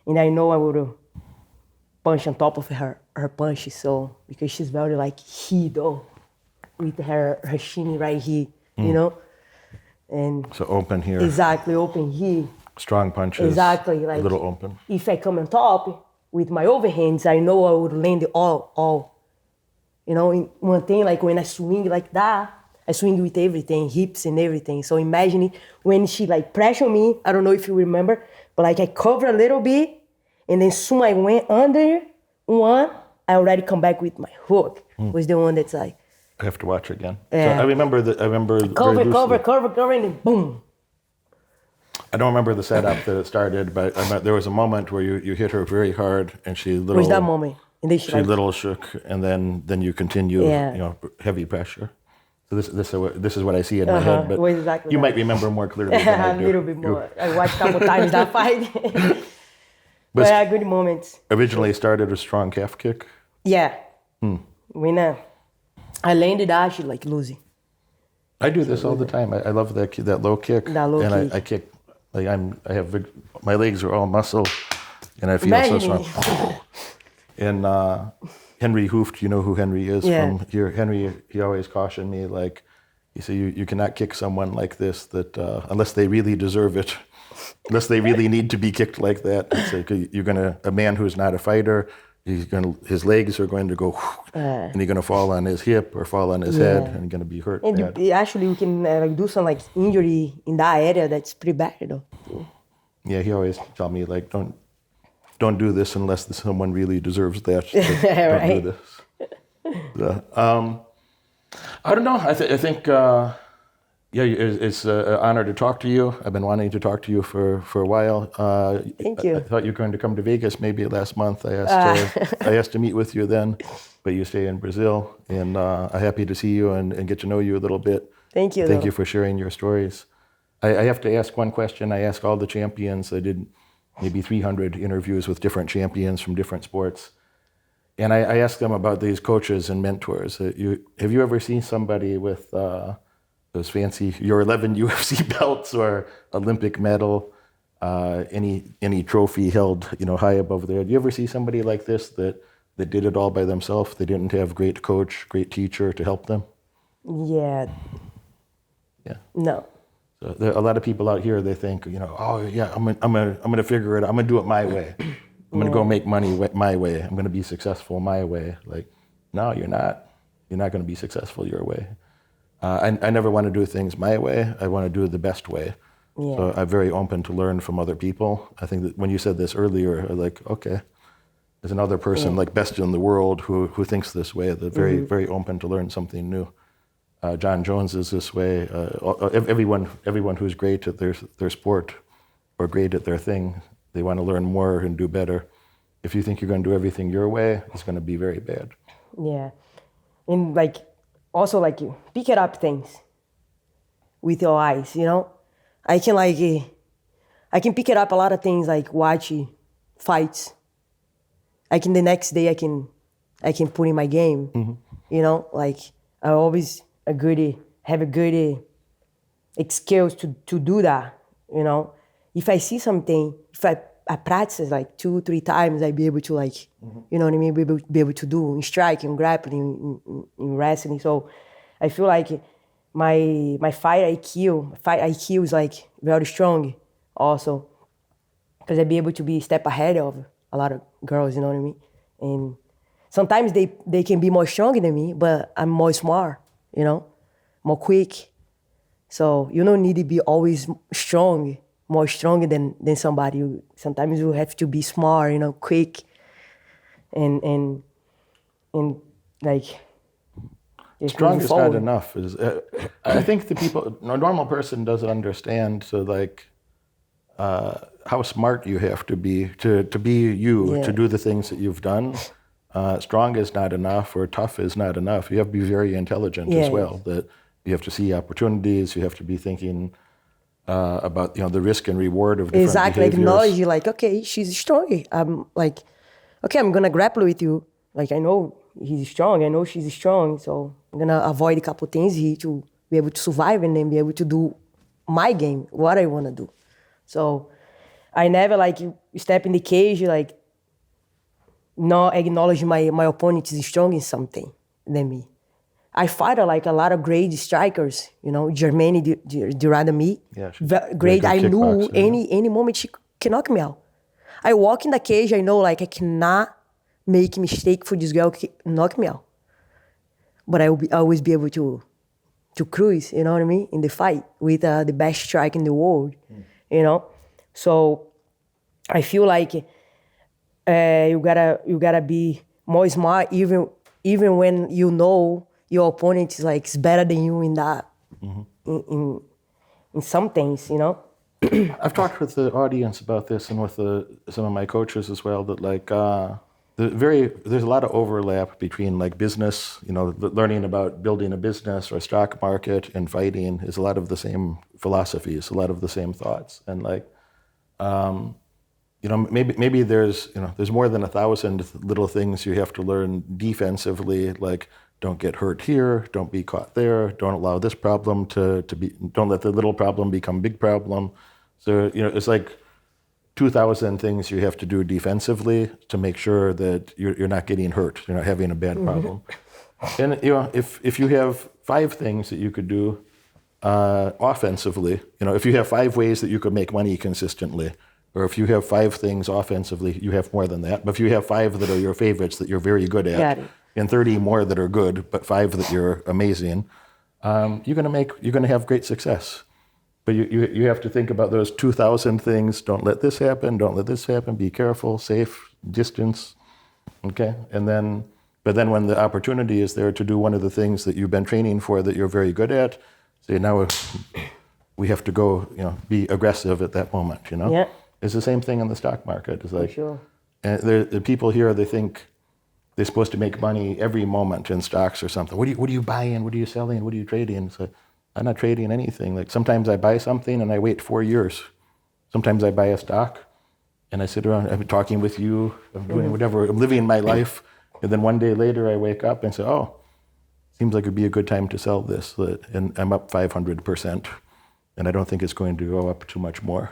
And I know I would punch on top of her punches, so because she's very like he though, with her shin right here, And so open here. Exactly, open here. Strong punches. Exactly, like a little open. If I come on top with my overhands, I know I would land all. In one thing, like when I swing like that, I swing with everything, hips and everything. So imagine it, when she like pressure me, I don't know if you remember, but like I cover a little bit, and then soon I went under one, I already come back with my hook. Was the one that's like... I have to watch again. Yeah. So I remember cover, and then boom. I don't remember the setup that it started, but there was a moment where you hit her very hard, and she little. Was that moment? And then she little shook, and then you continue, heavy pressure. So this is what I see in my head, but exactly you might remember more clearly than I do. A little bit more. I watched a couple times that fight. But yeah, good moments. Originally started a strong calf kick. Yeah. When I landed, I actually like losing. I do this all the time. I love that low kick. That low kick. I kick like I have my legs are all muscle, and I feel so strong. And Henry Hooft, you know who Henry is from here. Henry, he always cautioned me, like, he said, you cannot kick someone like this that unless they really deserve it, unless they really need to be kicked like that. It's like a man who's not a fighter, his legs are going to go, and you're going to fall on his hip or fall on his head, and you're going to be hurt. And actually, you can do some like injury in that area that's pretty bad, though. Yeah, he always tell me, like, don't do this unless someone really deserves that. Don't do this. I don't know. I think it's an honor to talk to you. I've been wanting to talk to you for a while. Thank you. I thought you were going to come to Vegas maybe last month. I asked to meet with you then, but you stay in Brazil, and I'm happy to see you and get to know you a little bit. Thank you. Thank you for sharing your stories. I have to ask one question. I ask all the champions. I did maybe 300 interviews with different champions from different sports. And I ask them about these coaches and mentors. Have you ever seen somebody with those fancy, your 11 UFC belts or Olympic medal, any trophy held, high above there? Do you ever see somebody like this that did it all by themselves? They didn't have great coach, great teacher to help them? Yeah. No. So there are a lot of people out here, they think, oh yeah, I'm gonna figure it out. I'm gonna do it my way. I'm gonna go make money my way. I'm gonna be successful my way. Like, no, you're not. You're not gonna be successful your way. I never want to do things my way. I want to do it the best way. Yeah. So I'm very open to learn from other people. I think that when you said this earlier, I'm like, okay, there's another person like best in the world who thinks this way. They're very, very open to learn something new. John Jones is this way. Everyone who's great at their sport or great at their thing, they want to learn more and do better. If you think you're going to do everything your way, it's going to be very bad. Yeah, and also pick it up things with your eyes. I can pick it up a lot of things like watch fights. The next day I can put in my game. I always have a good skills to do that, If I see something, if I practice 2-3 times, I'd be able to you know what I mean, be able to do in striking, grappling, in wrestling. So I feel like my fight IQ is very strong also, because I'd be able to be a step ahead of a lot of girls, you know what I mean? And sometimes they can be more strong than me, but I'm more smart, more quick. So you don't need to be always more strong than somebody. Sometimes you have to be smart, quick, and strong is not enough. I think a normal person doesn't understand. So how smart you have to be to be you, to do the things that you've done. Strong is not enough, or tough is not enough. You have to be very intelligent as well. That you have to see opportunities. You have to be thinking about the risk and reward of different behaviors. Acknowledge okay, she's strong. I'm okay, I'm gonna grapple with you. I know he's strong. I know she's strong. So I'm gonna avoid a couple things here to be able to survive and then be able to do my game, what I wanna do. So I never step in the cage not acknowledge my opponent is strong in something than me. I fight a lot of great strikers, Germaine Duradami. Yeah, great. I knew any moment she can knock me out. I walk in the cage, I know I cannot make a mistake for this girl knock me out. But I will always be able to cruise, you know what I mean, in the fight with the best strike in the world, So I feel you gotta be more smart even when your opponent is better than you in that in some things, I've talked with the audience about this and with some of my coaches as well, that like there's a lot of overlap between like business, learning about building a business or a stock market and fighting is a lot of the same philosophies, a lot of the same thoughts. And like, maybe there's more than 1,000 little things you have to learn defensively, like don't get hurt here, don't be caught there, don't allow this problem don't let the little problem become big problem. So, it's like 2,000 things you have to do defensively to make sure that you're not getting hurt, you're not having a bad problem. And, if you have 5 things that you could do offensively, if you have 5 ways that you could make money consistently, or if you have 5 things offensively, you have more than that. But if you have 5 that are your favorites that you're very good at, and 30 more that are good, but 5 that you're amazing, you're gonna have great success. But you have to think about those 2,000 things. Don't let this happen. Don't let this happen. Be careful, safe, distance. Okay, but then when the opportunity is there to do one of the things that you've been training for that you're very good at, say now we have to go, be aggressive at that moment. Yeah. It's the same thing in the stock market. It's like, For sure. And the people here, they think they're supposed to make money every moment in stocks or something. What are you buying? What are you selling? What are you trading? So I'm not trading anything. Like sometimes I buy something and I wait 4 years. Sometimes I buy a stock and I sit around, I'm talking with you, I'm doing whatever, I'm living my life. And then one day later I wake up and say, oh, seems like it'd be a good time to sell this. And I'm up 500%. And I don't think it's going to go up too much more.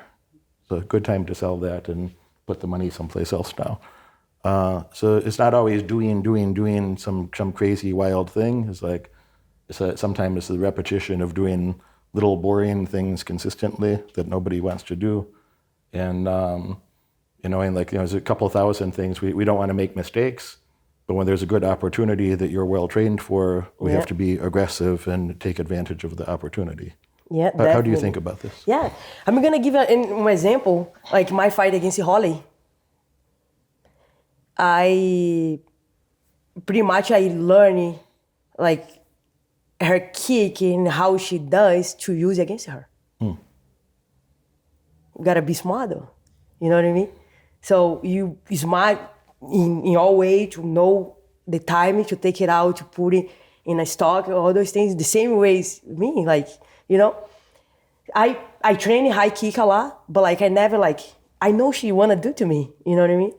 So a good time to sell that and put the money someplace else now. So it's not always doing some crazy wild thing. It's like, sometimes it's the repetition of doing little boring things consistently that nobody wants to do. And, there's a couple thousand things. We don't want to make mistakes, but when there's a good opportunity that you're well trained for, we have to be aggressive and take advantage of the opportunity. Yeah, How do you think about this? Yeah, I'm gonna give an example, like my fight against Holly. I learned like her kick and how she does to use against her. You gotta be smart though, you know what I mean? So you smart in your way to know the timing to take it out, to put it in a stock, all those things, the same ways me, like, I train high kick a lot, but like I never I know she wanna do to me, you know what I mean?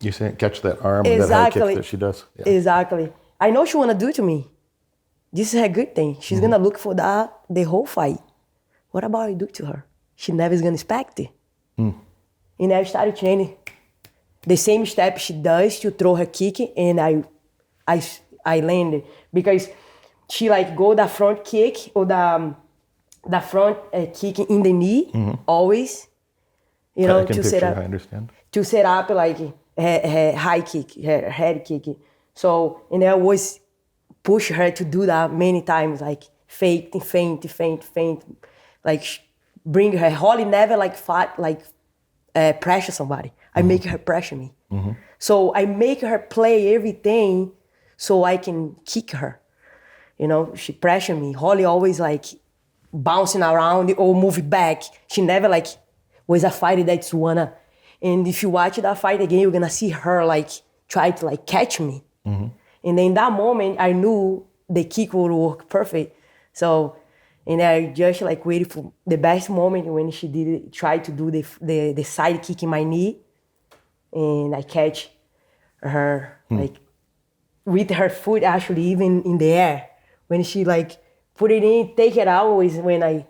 You say catch that arm and that high kick that she does. Yeah. Exactly. I know she wanna do to me. This is a good thing. She's gonna look for that the whole fight. What about I do to her? She never is gonna expect it. And I started training the same step she does to throw her kick, and I landed because she go the front kick or the front kick in the knee always, to set up. I understand. To set up her high kick, her head kick. So, and I always push her to do that many times, like feint, like bring her. Holly never fought pressure somebody. I make her pressure me. So I make her play everything so I can kick her. She pressure me. Holly always bouncing around or move back. She never was a fighter that's wanna. And if you watch that fight again, you're gonna see her try to catch me. And in that moment, I knew the kick would work perfect. So, and I just waited for the best moment when she did it, try to do the side kick in my knee, and I catch her with her foot actually even in the air. When she put it in, take it out was when I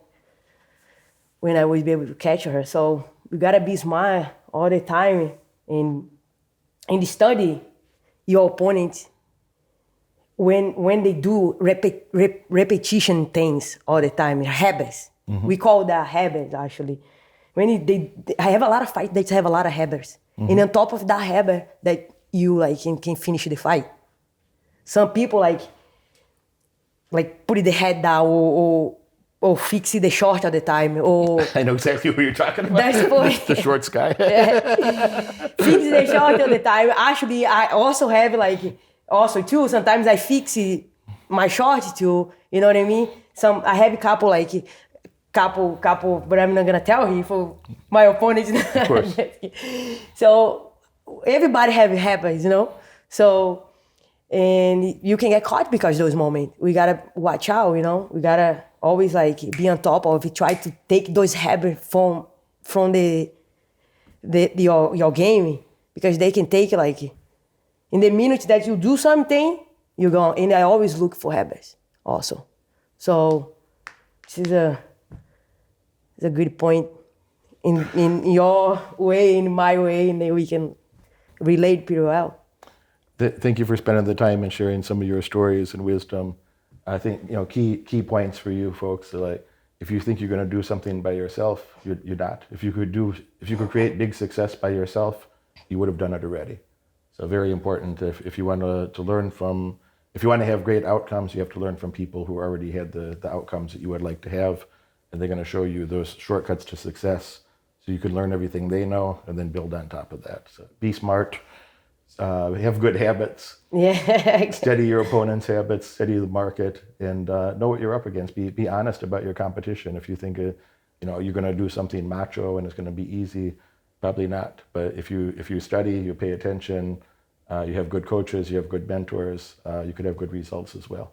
was able to catch her. So you gotta be smart all the time and study your opponent when they do repetition things all the time, habits. We call that habits actually. When I have a lot of fights that have a lot of habits. And on top of that habit that you can finish the fight. Some people put the head down or fix the short all the time. Or I know exactly what you're talking about. That's point. The short guy. Fix the short all the time. Actually, I also have also too, sometimes I fix my short too, you know what I mean? I have a couple couple, but I'm not gonna tell you for my opponents. Of course. So everybody have habits, you know. So and you can get caught because of those moments. We gotta watch out, you know. We gotta always like be on top of it. Try to take those habits from your game, because they can take like in the minute that you do something, you're gone. And I always look for habits also. So this is a good point in your way, in my way, and then we can relate pretty well. Thank you for spending the time and sharing some of your stories and wisdom. I think, you know, key points for you folks are like, if you think you're going to do something by yourself, you're not. If you could create big success by yourself, you would have done it already. So very important. If you want to learn from, if you want to have great outcomes, you have to learn from people who already had the outcomes that you would like to have, and they're going to show you those shortcuts to success, so you can learn everything they know and then build on top of that. So be smart. Have good habits. Yeah. Study your opponent's habits, study the market, and know what you're up against. Be honest about your competition. If you think you're going to do something macho and it's going to be easy, probably not. But if you study, you pay attention, you have good coaches, you have good mentors, you could have good results as well.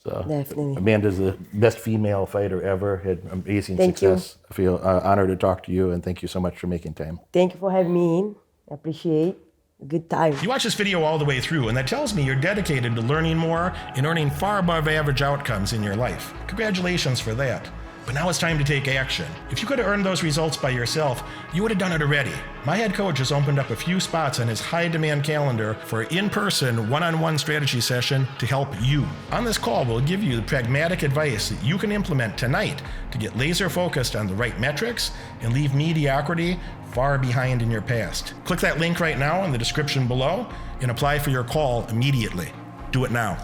So definitely. Amanda's the best female fighter ever. Had amazing Thank success. I feel honored to talk to you, and thank you so much for making time. Thank you for having me in. I appreciate it. Good time. You watch this video all the way through, and that tells me you're dedicated to learning more and earning far above average outcomes in your life. Congratulations for that. But now it's time to take action. If you could have earned those results by yourself, you would have done it already. My head coach has opened up a few spots on his high-demand calendar for an in-person, one-on-one strategy session to help you. On this call, we'll give you the pragmatic advice that you can implement tonight to get laser-focused on the right metrics and leave mediocrity far behind in your past. Click that link right now in the description below and apply for your call immediately. Do it now.